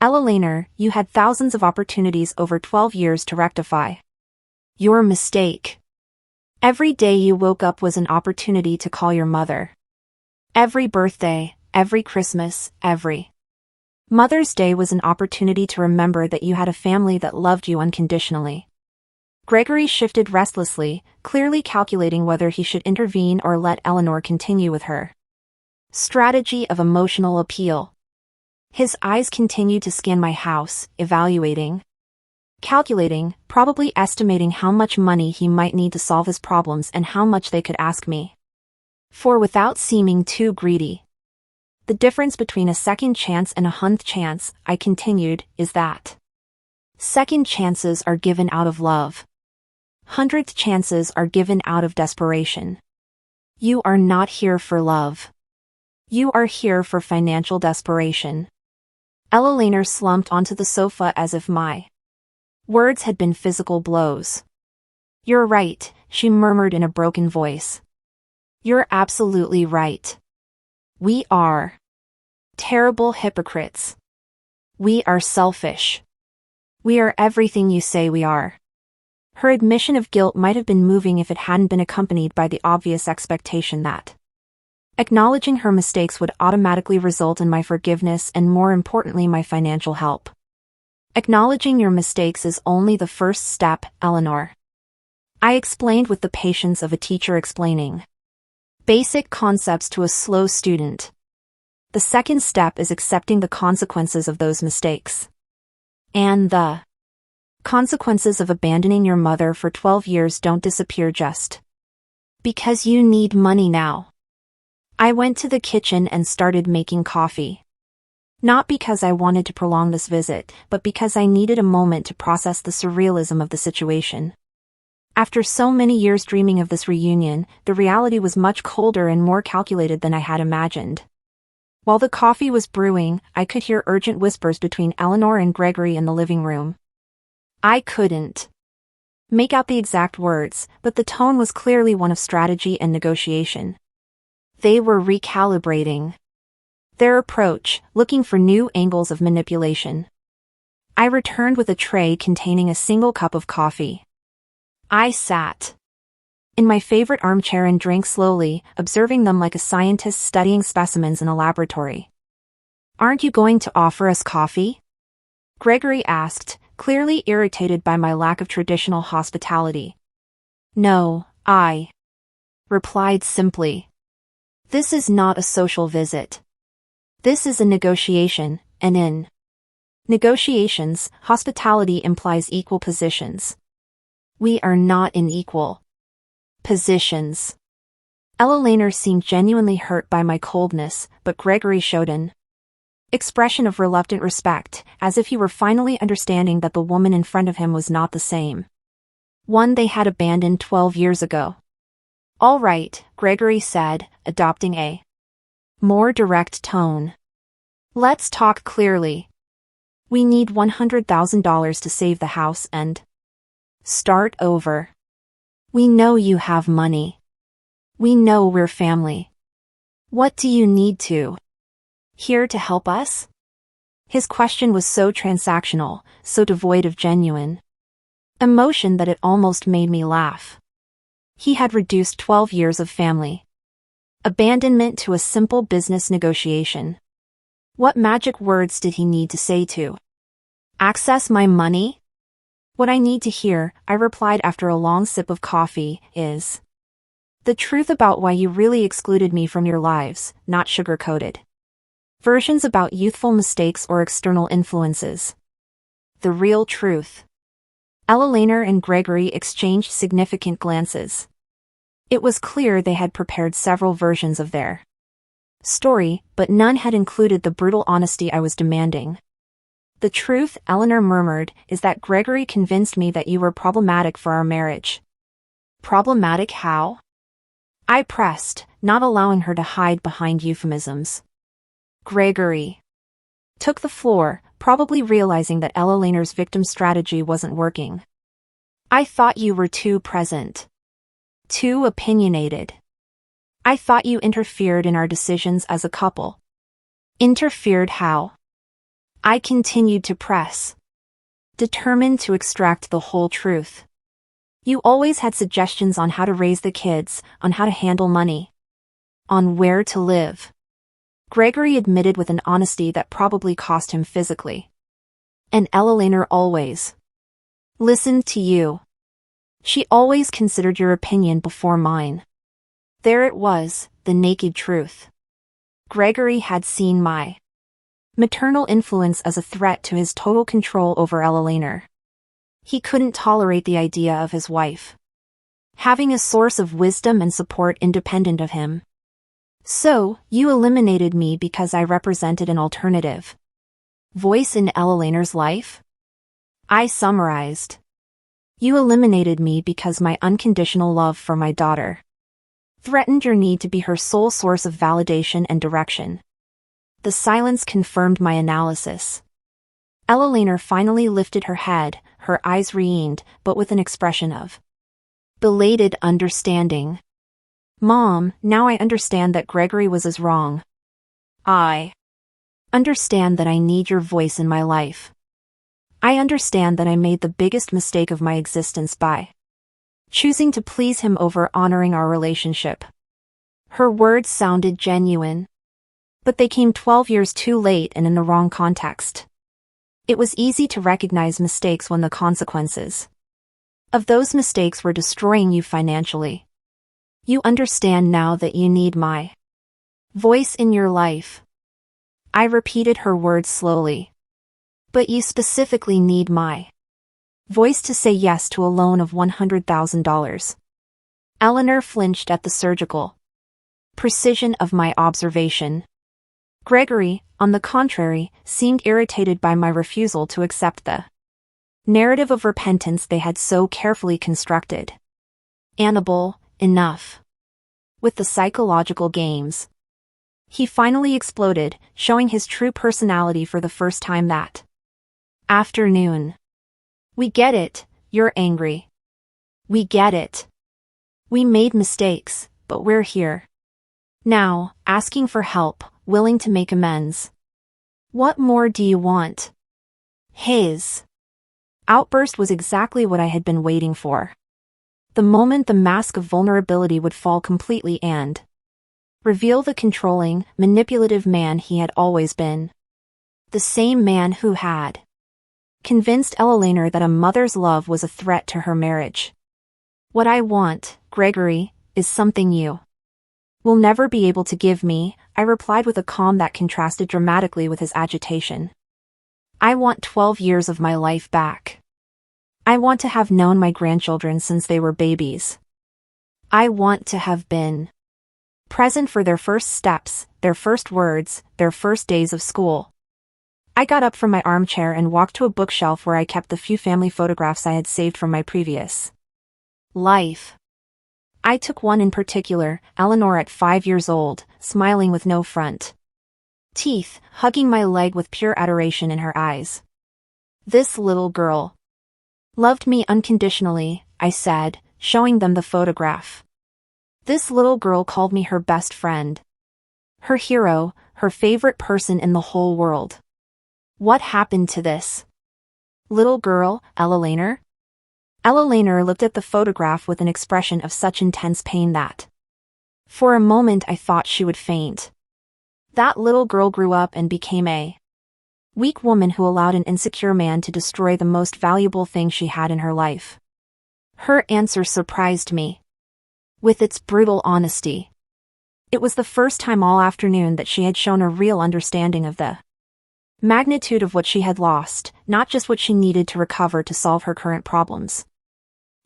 Eleanor, you had thousands of opportunities over 12 years to rectify your mistake. Every day you woke up was an opportunity to call your mother. Every birthday, every Christmas, every Mother's Day was an opportunity to remember that you had a family that loved you unconditionally. Gregory shifted restlessly, clearly calculating whether he should intervene or let Eleanor continue with her strategy of emotional appeal. His eyes continued to scan my house, evaluating, calculating, probably estimating how much money he might need to solve his problems and how much they could ask me for without seeming too greedy. The difference between a second chance and a 100th chance, I continued, is that second chances are given out of love. 100th chances are given out of desperation. You are not here for love. You are here for financial desperation. Eleanor slumped onto the sofa as if my words had been physical blows. You're right, she murmured in a broken voice. You're absolutely right. We are terrible hypocrites. We are selfish. We are everything you say we are. Her admission of guilt might have been moving if it hadn't been accompanied by the obvious expectation that acknowledging her mistakes would automatically result in my forgiveness and, more importantly, my financial help. Acknowledging your mistakes is only the first step, Eleanor. I explained with the patience of a teacher explaining basic concepts to a slow student. The second step is accepting the consequences of those mistakes. And the consequences of abandoning your mother for 12 years don't disappear just because you need money now. I went to the kitchen and started making coffee. Not because I wanted to prolong this visit, but because I needed a moment to process the surrealism of the situation. After so many years dreaming of this reunion, the reality was much colder and more calculated than I had imagined. While the coffee was brewing, I could hear urgent whispers between Eleanor and Gregory in the living room. I couldn't make out the exact words, but the tone was clearly one of strategy and negotiation. They were recalibrating their approach, looking for new angles of manipulation. I returned with a tray containing a single cup of coffee. I sat in my favorite armchair and drank slowly, observing them like a scientist studying specimens in a laboratory. Aren't you going to offer us coffee? Gregory asked, clearly irritated by my lack of traditional hospitality. No, I replied simply. This is not a social visit. This is a negotiation, and in negotiations, hospitality implies equal positions. We are not in equal positions. Ella Laner seemed genuinely hurt by my coldness, but Gregory showed an expression of reluctant respect, as if he were finally understanding that the woman in front of him was not the same one they had abandoned 12 years ago. All right, Gregory said, adopting a more direct tone. Let's talk clearly. We need $100,000 to save the house and start over. We know you have money. We know we're family. What do you need to? Here to help us? His question was so transactional, so devoid of genuine emotion that it almost made me laugh. He had reduced 12 years of family abandonment to a simple business negotiation. What magic words did he need to say to access my money? What I need to hear, I replied after a long sip of coffee, is the truth about why you really excluded me from your lives, not sugar-coated versions about youthful mistakes or external influences. The real truth. Ella Laner and Gregory exchanged significant glances. It was clear they had prepared several versions of their story, but none had included the brutal honesty I was demanding. The truth, Eleanor murmured, is that Gregory convinced me that you were problematic for our marriage. Problematic how? I pressed, not allowing her to hide behind euphemisms. Gregory took the floor, probably realizing that Ella Laner's victim strategy wasn't working. I thought you were too present. Too opinionated. I thought you interfered in our decisions as a couple. Interfered how? I continued to press, determined to extract the whole truth. You always had suggestions on how to raise the kids, on how to handle money, on where to live. Gregory admitted with an honesty that probably cost him physically. And Ella Laner always listened to you. She always considered your opinion before mine. There it was, the naked truth. Gregory had seen my maternal influence as a threat to his total control over Ella Laner. He couldn't tolerate the idea of his wife having a source of wisdom and support independent of him. So, you eliminated me because I represented an alternative voice in Ella Laner's life? I summarized. You eliminated me because my unconditional love for my daughter threatened your need to be her sole source of validation and direction. The silence confirmed my analysis. Ella Laner finally lifted her head, her eyes re-aimed, but with an expression of belated understanding. Mom, now I understand that Gregory was as wrong. I understand that I need your voice in my life. I understand that I made the biggest mistake of my existence by choosing to please him over honoring our relationship. Her words sounded genuine, but they came 12 years too late and in the wrong context. It was easy to recognize mistakes when the consequences of those mistakes were destroying you financially. You understand now that you need my voice in your life. I repeated her words slowly. But you specifically need my voice to say yes to a loan of $100,000. Eleanor flinched at the surgical precision of my observation. Gregory, on the contrary, seemed irritated by my refusal to accept the narrative of repentance they had so carefully constructed. Annabelle, enough with the psychological games. He finally exploded, showing his true personality for the first time that afternoon. We get it, you're angry. We get it. We made mistakes, but we're here now, asking for help, willing to make amends. What more do you want? His outburst was exactly what I had been waiting for. The moment the mask of vulnerability would fall completely and reveal the controlling, manipulative man he had always been. The same man who had convinced Ella Laner that a mother's love was a threat to her marriage. What I want, Gregory, is something you will never be able to give me, I replied with a calm that contrasted dramatically with his agitation. I want 12 years of my life back. I want to have known my grandchildren since they were babies. I want to have been present for their first steps, their first words, their first days of school. I got up from my armchair and walked to a bookshelf where I kept the few family photographs I had saved from my previous life. I took one in particular, Eleanor at 5 years old, smiling with no front teeth, hugging my leg with pure adoration in her eyes. This little girl loved me unconditionally, I said, showing them the photograph. This little girl called me her best friend, her hero, her favorite person in the whole world. What happened to this little girl, Ella Laner? Ella Laner looked at the photograph with an expression of such intense pain that, for a moment, I thought she would faint. That little girl grew up and became a weak woman who allowed an insecure man to destroy the most valuable thing she had in her life. Her answer surprised me with its brutal honesty. It was the first time all afternoon that she had shown a real understanding of the magnitude of what she had lost, not just what she needed to recover to solve her current problems.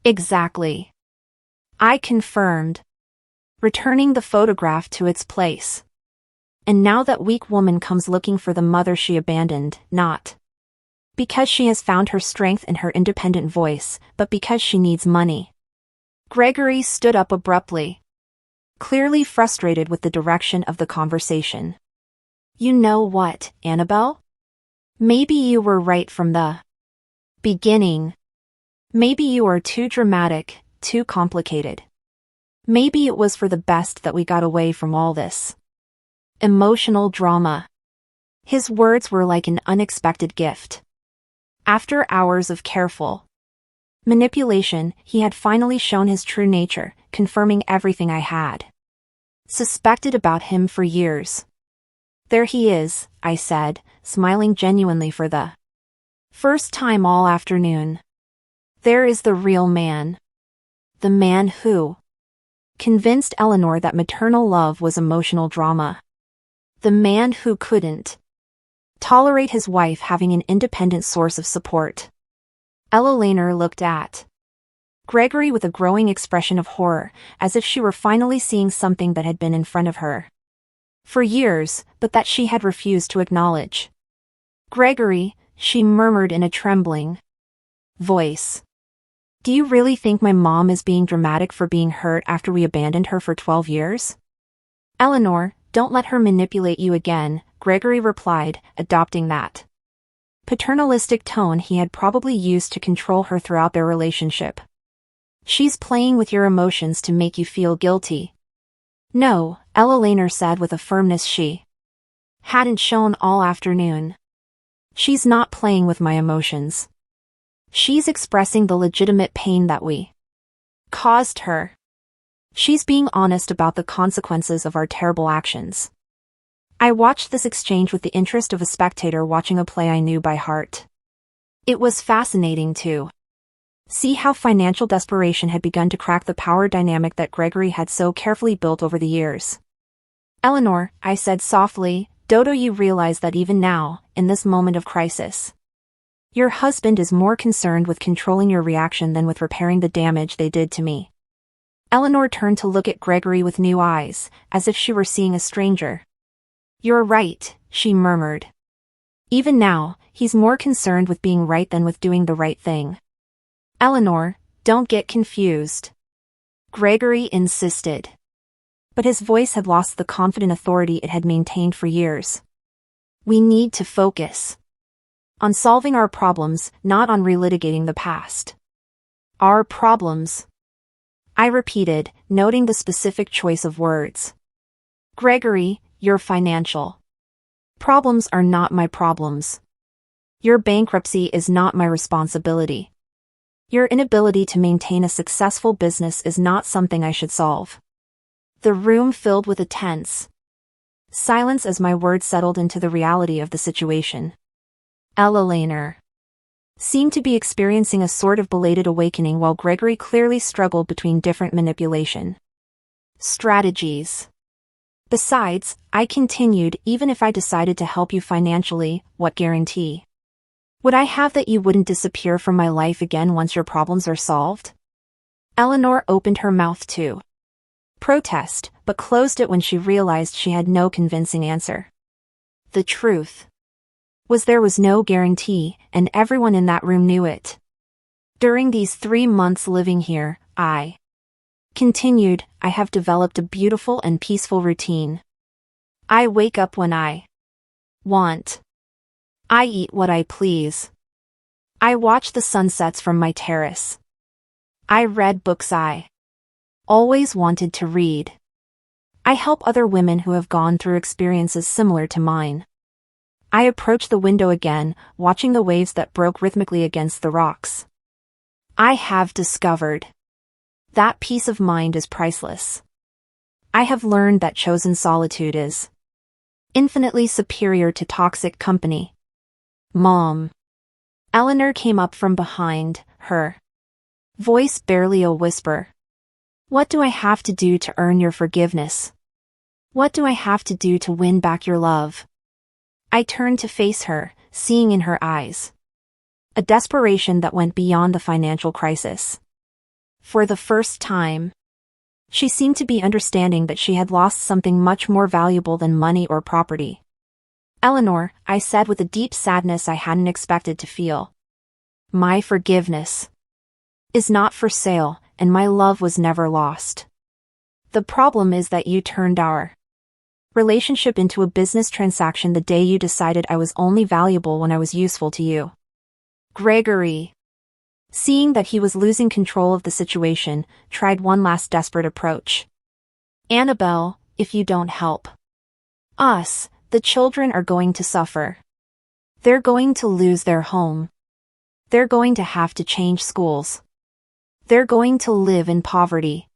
Exactly, I confirmed, returning the photograph to its place. And now that weak woman comes looking for the mother she abandoned, not because she has found her strength in her independent voice, but because she needs money. Gregory stood up abruptly, clearly frustrated with the direction of the conversation. You know what, Annabelle? Maybe you were right from the beginning. Maybe you are too dramatic, too complicated. Maybe it was for the best that we got away from all this emotional drama. His words were like an unexpected gift. After hours of careful manipulation, he had finally shown his true nature, confirming everything I had suspected about him for years. There he is, I said, smiling genuinely for the first time all afternoon. There is the real man. The man who convinced Eleanor that maternal love was emotional drama. The man who couldn't tolerate his wife having an independent source of support. Ella Laner looked at Gregory with a growing expression of horror, as if she were finally seeing something that had been in front of her for years, but that she had refused to acknowledge. Gregory, she murmured in a trembling voice. Do you really think my mom is being dramatic for being hurt after we abandoned her for 12 years? Eleanor, don't let her manipulate you again, Gregory replied, adopting that paternalistic tone he had probably used to control her throughout their relationship. She's playing with your emotions to make you feel guilty. No, Ella Laner said with a firmness she hadn't shown all afternoon. She's not playing with my emotions. She's expressing the legitimate pain that we caused her. She's being honest about the consequences of our terrible actions. I watched this exchange with the interest of a spectator watching a play I knew by heart. It was fascinating to see how financial desperation had begun to crack the power dynamic that Gregory had so carefully built over the years. Eleanor, I said softly, Dodo, you realize that even now, in this moment of crisis, your husband is more concerned with controlling your reaction than with repairing the damage they did to me. Eleanor turned to look at Gregory with new eyes, as if she were seeing a stranger. You're right, she murmured. Even now, he's more concerned with being right than with doing the right thing. Eleanor, don't get confused, Gregory insisted. But his voice had lost the confident authority it had maintained for years. We need to focus on solving our problems, not on relitigating the past. Our problems, I repeated, noting the specific choice of words. Gregory, your financial problems are not my problems. Your bankruptcy is not my responsibility. Your inability to maintain a successful business is not something I should solve. The room filled with a tense silence as my words settled into the reality of the situation. Ella Laner seemed to be experiencing a sort of belated awakening while Gregory clearly struggled between different manipulation strategies. Besides, I continued, even if I decided to help you financially, what guarantee would I have that you wouldn't disappear from my life again once your problems are solved? Eleanor opened her mouth to protest, but closed it when she realized she had no convincing answer. The truth was there was no guarantee, and everyone in that room knew it. During these 3 months living here, I have developed a beautiful and peaceful routine. I wake up when I want. I eat what I please. I watch the sunsets from my terrace. I read books I always wanted to read. I help other women who have gone through experiences similar to mine. I approach the window again, watching the waves that broke rhythmically against the rocks. I have discovered that peace of mind is priceless. I have learned that chosen solitude is infinitely superior to toxic company. Mom. Eleanor came up from behind, her voice barely a whisper. What do I have to do to earn your forgiveness? What do I have to do to win back your love? I turned to face her, seeing in her eyes a desperation that went beyond the financial crisis. For the first time, she seemed to be understanding that she had lost something much more valuable than money or property. Eleanor, I said with a deep sadness I hadn't expected to feel. My forgiveness is not for sale, and my love was never lost. The problem is that you turned our relationship into a business transaction the day you decided I was only valuable when I was useful to you. Gregory, seeing that he was losing control of the situation, tried one last desperate approach. Annabelle, if you don't help us, the children are going to suffer. They're going to lose their home. They're going to have to change schools. They're going to live in poverty.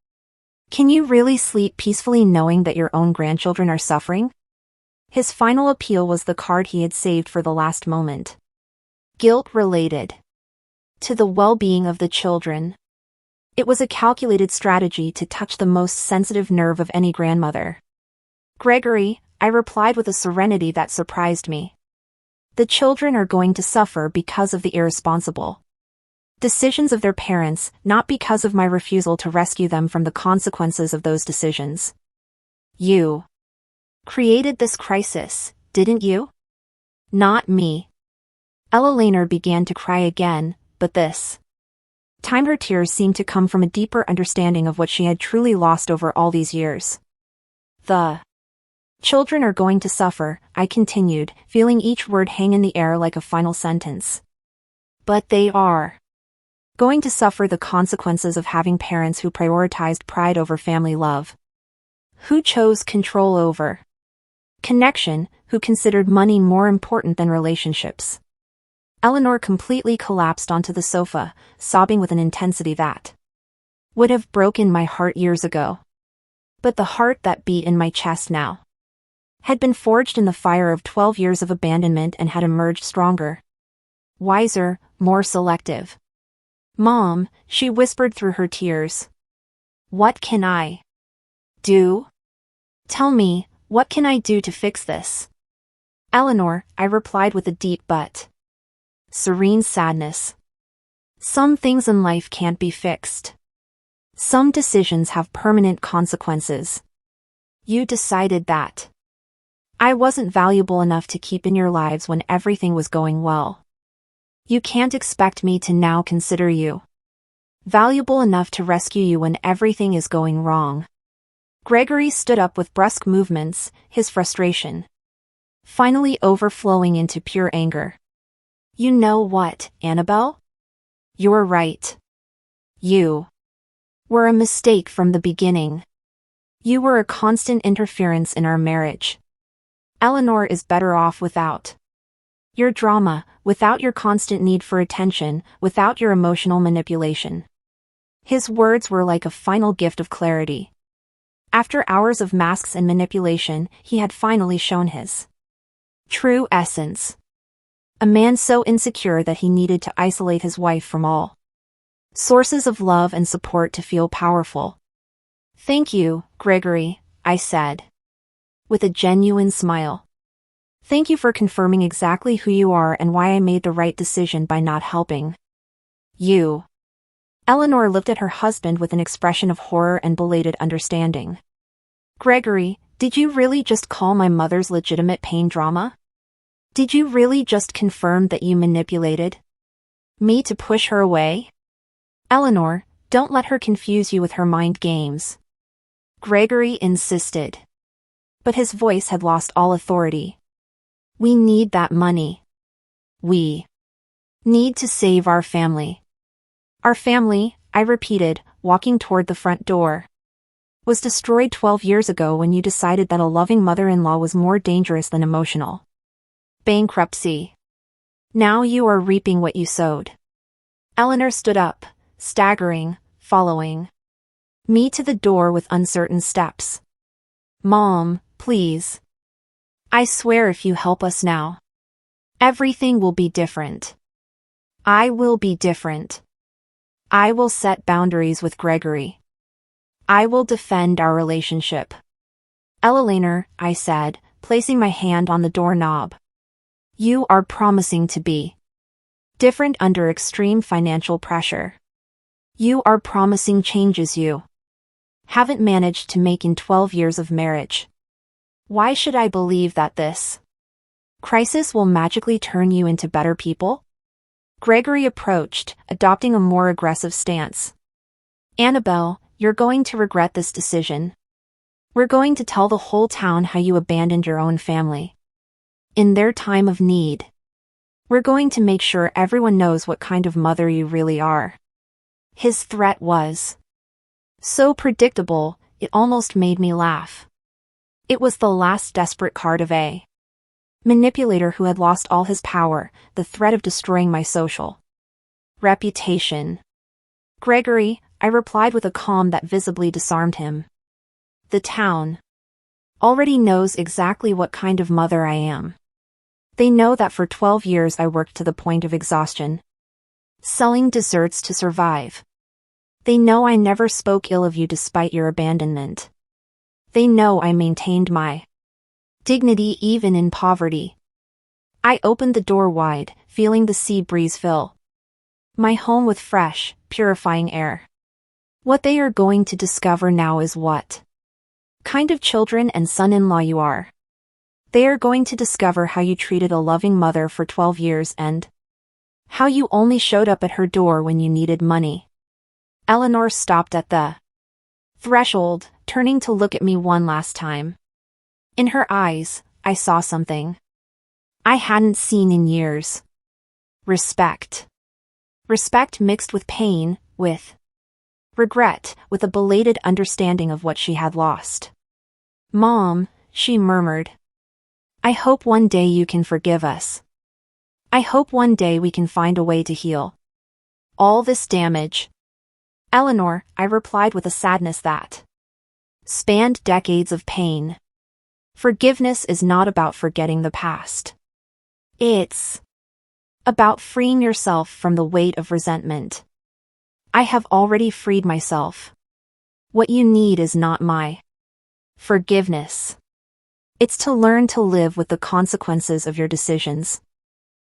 Can you really sleep peacefully knowing that your own grandchildren are suffering? His final appeal was the card he had saved for the last moment. Guilt related to the well-being of the children. It was a calculated strategy to touch the most sensitive nerve of any grandmother. Gregory, I replied with a serenity that surprised me. The children are going to suffer because of the irresponsible decisions of their parents, not because of my refusal to rescue them from the consequences of those decisions. You created this crisis, didn't you? Not me. Ella Laner began to cry again, but this time her tears seemed to come from a deeper understanding of what she had truly lost over all these years. The children are going to suffer, I continued, feeling each word hang in the air like a final sentence. But they are going to suffer the consequences of having parents who prioritized pride over family love, who chose control over connection, who considered money more important than relationships. Eleanor completely collapsed onto the sofa, sobbing with an intensity that would have broken my heart years ago. But the heart that beat in my chest now had been forged in the fire of 12 years of abandonment and had emerged stronger, wiser, more selective. Mom, she whispered through her tears. What can I do? Tell me, what can I do to fix this? Eleanor, I replied with a deep but serene sadness. Some things in life can't be fixed. Some decisions have permanent consequences. You decided that I wasn't valuable enough to keep in your lives when everything was going well. You can't expect me to now consider you valuable enough to rescue you when everything is going wrong. Gregory stood up with brusque movements, his frustration finally overflowing into pure anger. You know what, Annabelle? You're right. You were a mistake from the beginning. You were a constant interference in our marriage. Eleanor is better off without your drama, without your constant need for attention, without your emotional manipulation. His words were like a final gift of clarity. After hours of masks and manipulation, he had finally shown his true essence. A man so insecure that he needed to isolate his wife from all sources of love and support to feel powerful. "Thank you, Gregory," I said, with a genuine smile. "Thank you for confirming exactly who you are and why I made the right decision by not helping you." Eleanor looked at her husband with an expression of horror and belated understanding. "Gregory, did you really just call my mother's legitimate pain drama? Did you really just confirm that you manipulated me to push her away?" "Eleanor, don't let her confuse you with her mind games," Gregory insisted. But his voice had lost all authority. "We need that money. We need to save our family." "Our family," I repeated, walking toward the front door, "was destroyed 12 years ago when you decided that a loving mother-in-law was more dangerous than emotional bankruptcy. Now you are reaping what you sowed." Eleanor stood up, staggering, following me to the door with uncertain steps. "Mom, please. I swear if you help us now, everything will be different. I will be different. I will set boundaries with Gregory. I will defend our relationship." "Eleanor," I said, placing my hand on the doorknob, "you are promising to be different under extreme financial pressure. You are promising changes you haven't managed to make in 12 years of marriage. Why should I believe that this crisis will magically turn you into better people?" Gregory approached, adopting a more aggressive stance. "Annabelle, you're going to regret this decision. We're going to tell the whole town how you abandoned your own family in their time of need. We're going to make sure everyone knows what kind of mother you really are." His threat was so predictable, it almost made me laugh. It was the last desperate card of a manipulator who had lost all his power, the threat of destroying my social reputation. "Gregory," I replied with a calm that visibly disarmed him, "the town already knows exactly what kind of mother I am. They know that for 12 years I worked to the point of exhaustion, selling desserts to survive. They know I never spoke ill of you despite your abandonment. They know I maintained my dignity even in poverty." I opened the door wide, feeling the sea breeze fill my home with fresh, purifying air. What they are going to discover now is what kind of children and son-in-law you are. They are going to discover how you treated a loving mother for 12 years and how you only showed up at her door when you needed money. Eleanor stopped at the threshold, turning to look at me one last time. In her eyes, I saw something I hadn't seen in years. Respect. Respect mixed with pain, with regret, with a belated understanding of what she had lost. "Mom," she murmured, "I hope one day you can forgive us. I hope one day we can find a way to heal all this damage." "Eleanor," I replied with a sadness that spanned decades of pain, "forgiveness is not about forgetting the past. It's about freeing yourself from the weight of resentment. I have already freed myself. What you need is not my forgiveness. It's to learn to live with the consequences of your decisions."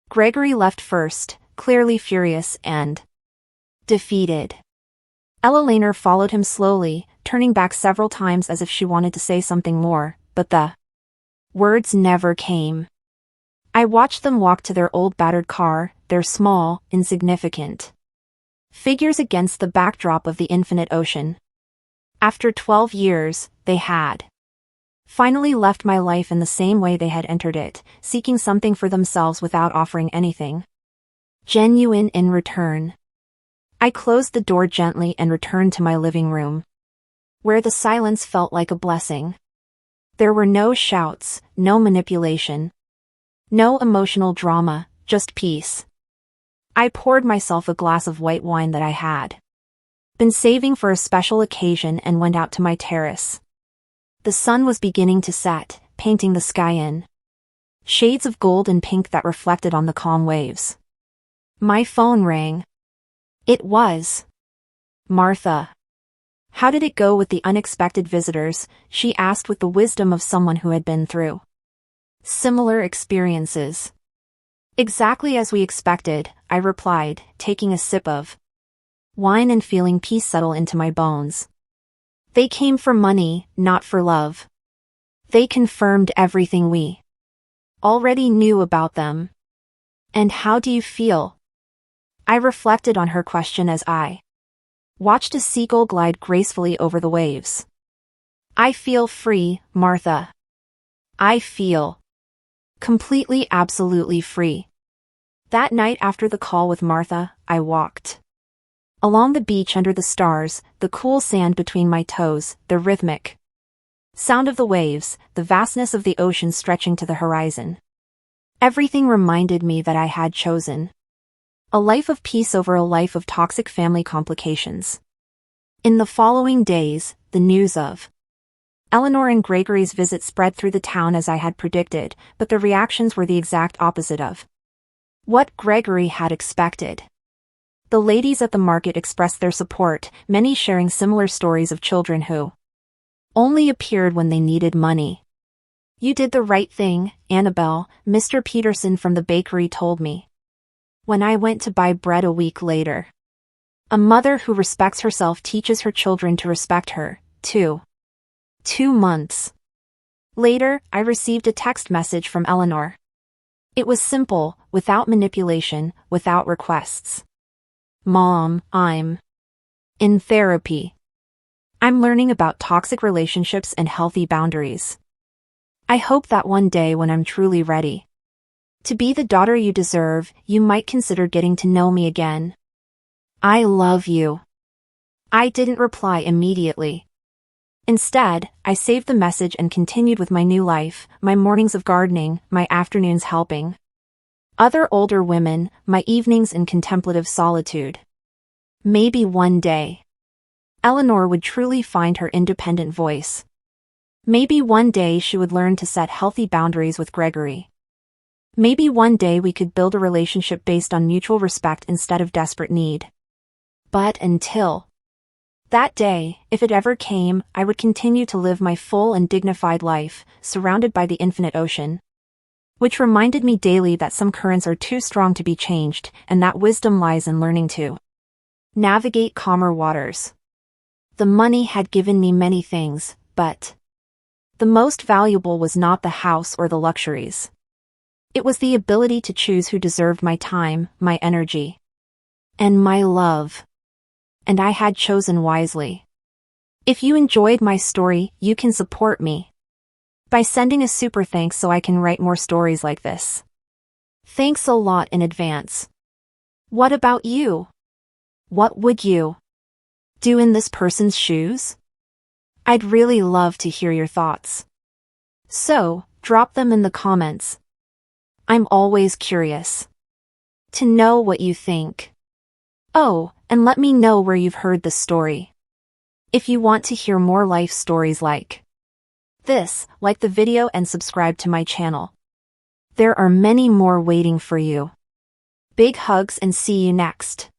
Gregory left first, clearly furious and defeated. Eleanor followed him slowly, turning back several times as if she wanted to say something more, but the words never came. I watched them walk to their old battered car, their small, insignificant figures against the backdrop of the infinite ocean. After 12 years, they had finally left my life in the same way they had entered it, seeking something for themselves without offering anything genuine in return. I closed the door gently and returned to my living room, where the silence felt like a blessing. There were no shouts, no manipulation, no emotional drama, just peace. I poured myself a glass of white wine that I had been saving for a special occasion and went out to my terrace. The sun was beginning to set, painting the sky in shades of gold and pink that reflected on the calm waves. My phone rang. It was Martha. How did it go with the unexpected visitors? She asked with the wisdom of someone who had been through similar experiences. Exactly as we expected, I replied, taking a sip of wine and feeling peace settle into my bones. They came for money, not for love. They confirmed everything we already knew about them. And how do you feel? I reflected on her question as I watched a seagull glide gracefully over the waves. I feel free, Martha. I feel completely, absolutely free. That night after the call with Martha, I walked along the beach under the stars, the cool sand between my toes, the rhythmic sound of the waves, the vastness of the ocean stretching to the horizon. Everything reminded me that I had chosen a life of peace over a life of toxic family complications. In the following days, the news of Eleanor and Gregory's visit spread through the town as I had predicted, but the reactions were the exact opposite of what Gregory had expected. The ladies at the market expressed their support, many sharing similar stories of children who only appeared when they needed money. You did the right thing, Annabelle, Mr. Peterson from the bakery told me when I went to buy bread a week later. A mother who respects herself teaches her children to respect her, too. 2 months later, I received a text message from Eleanor. It was simple, without manipulation, without requests. Mom, I'm in therapy. I'm learning about toxic relationships and healthy boundaries. I hope that one day when I'm truly ready to be the daughter you deserve, you might consider getting to know me again. I love you. I didn't reply immediately. Instead, I saved the message and continued with my new life, my mornings of gardening, my afternoons helping other older women, my evenings in contemplative solitude. Maybe one day, Eleanor would truly find her independent voice. Maybe one day she would learn to set healthy boundaries with Gregory. Maybe one day we could build a relationship based on mutual respect instead of desperate need. But until that day, if it ever came, I would continue to live my full and dignified life, surrounded by the infinite ocean. Which reminded me daily that some currents are too strong to be changed, and that wisdom lies in learning to navigate calmer waters. The money had given me many things, but the most valuable was not the house or the luxuries. It was the ability to choose who deserved my time, my energy, and my love. And I had chosen wisely. If you enjoyed my story, you can support me by sending a super thanks so I can write more stories like this. Thanks a lot in advance. What about you? What would you do in this person's shoes? I'd really love to hear your thoughts. So, drop them in the comments. I'm always curious to know what you think. Oh, and let me know where you've heard this story. If you want to hear more life stories like this, like the video and subscribe to my channel. There are many more waiting for you. Big hugs and see you next.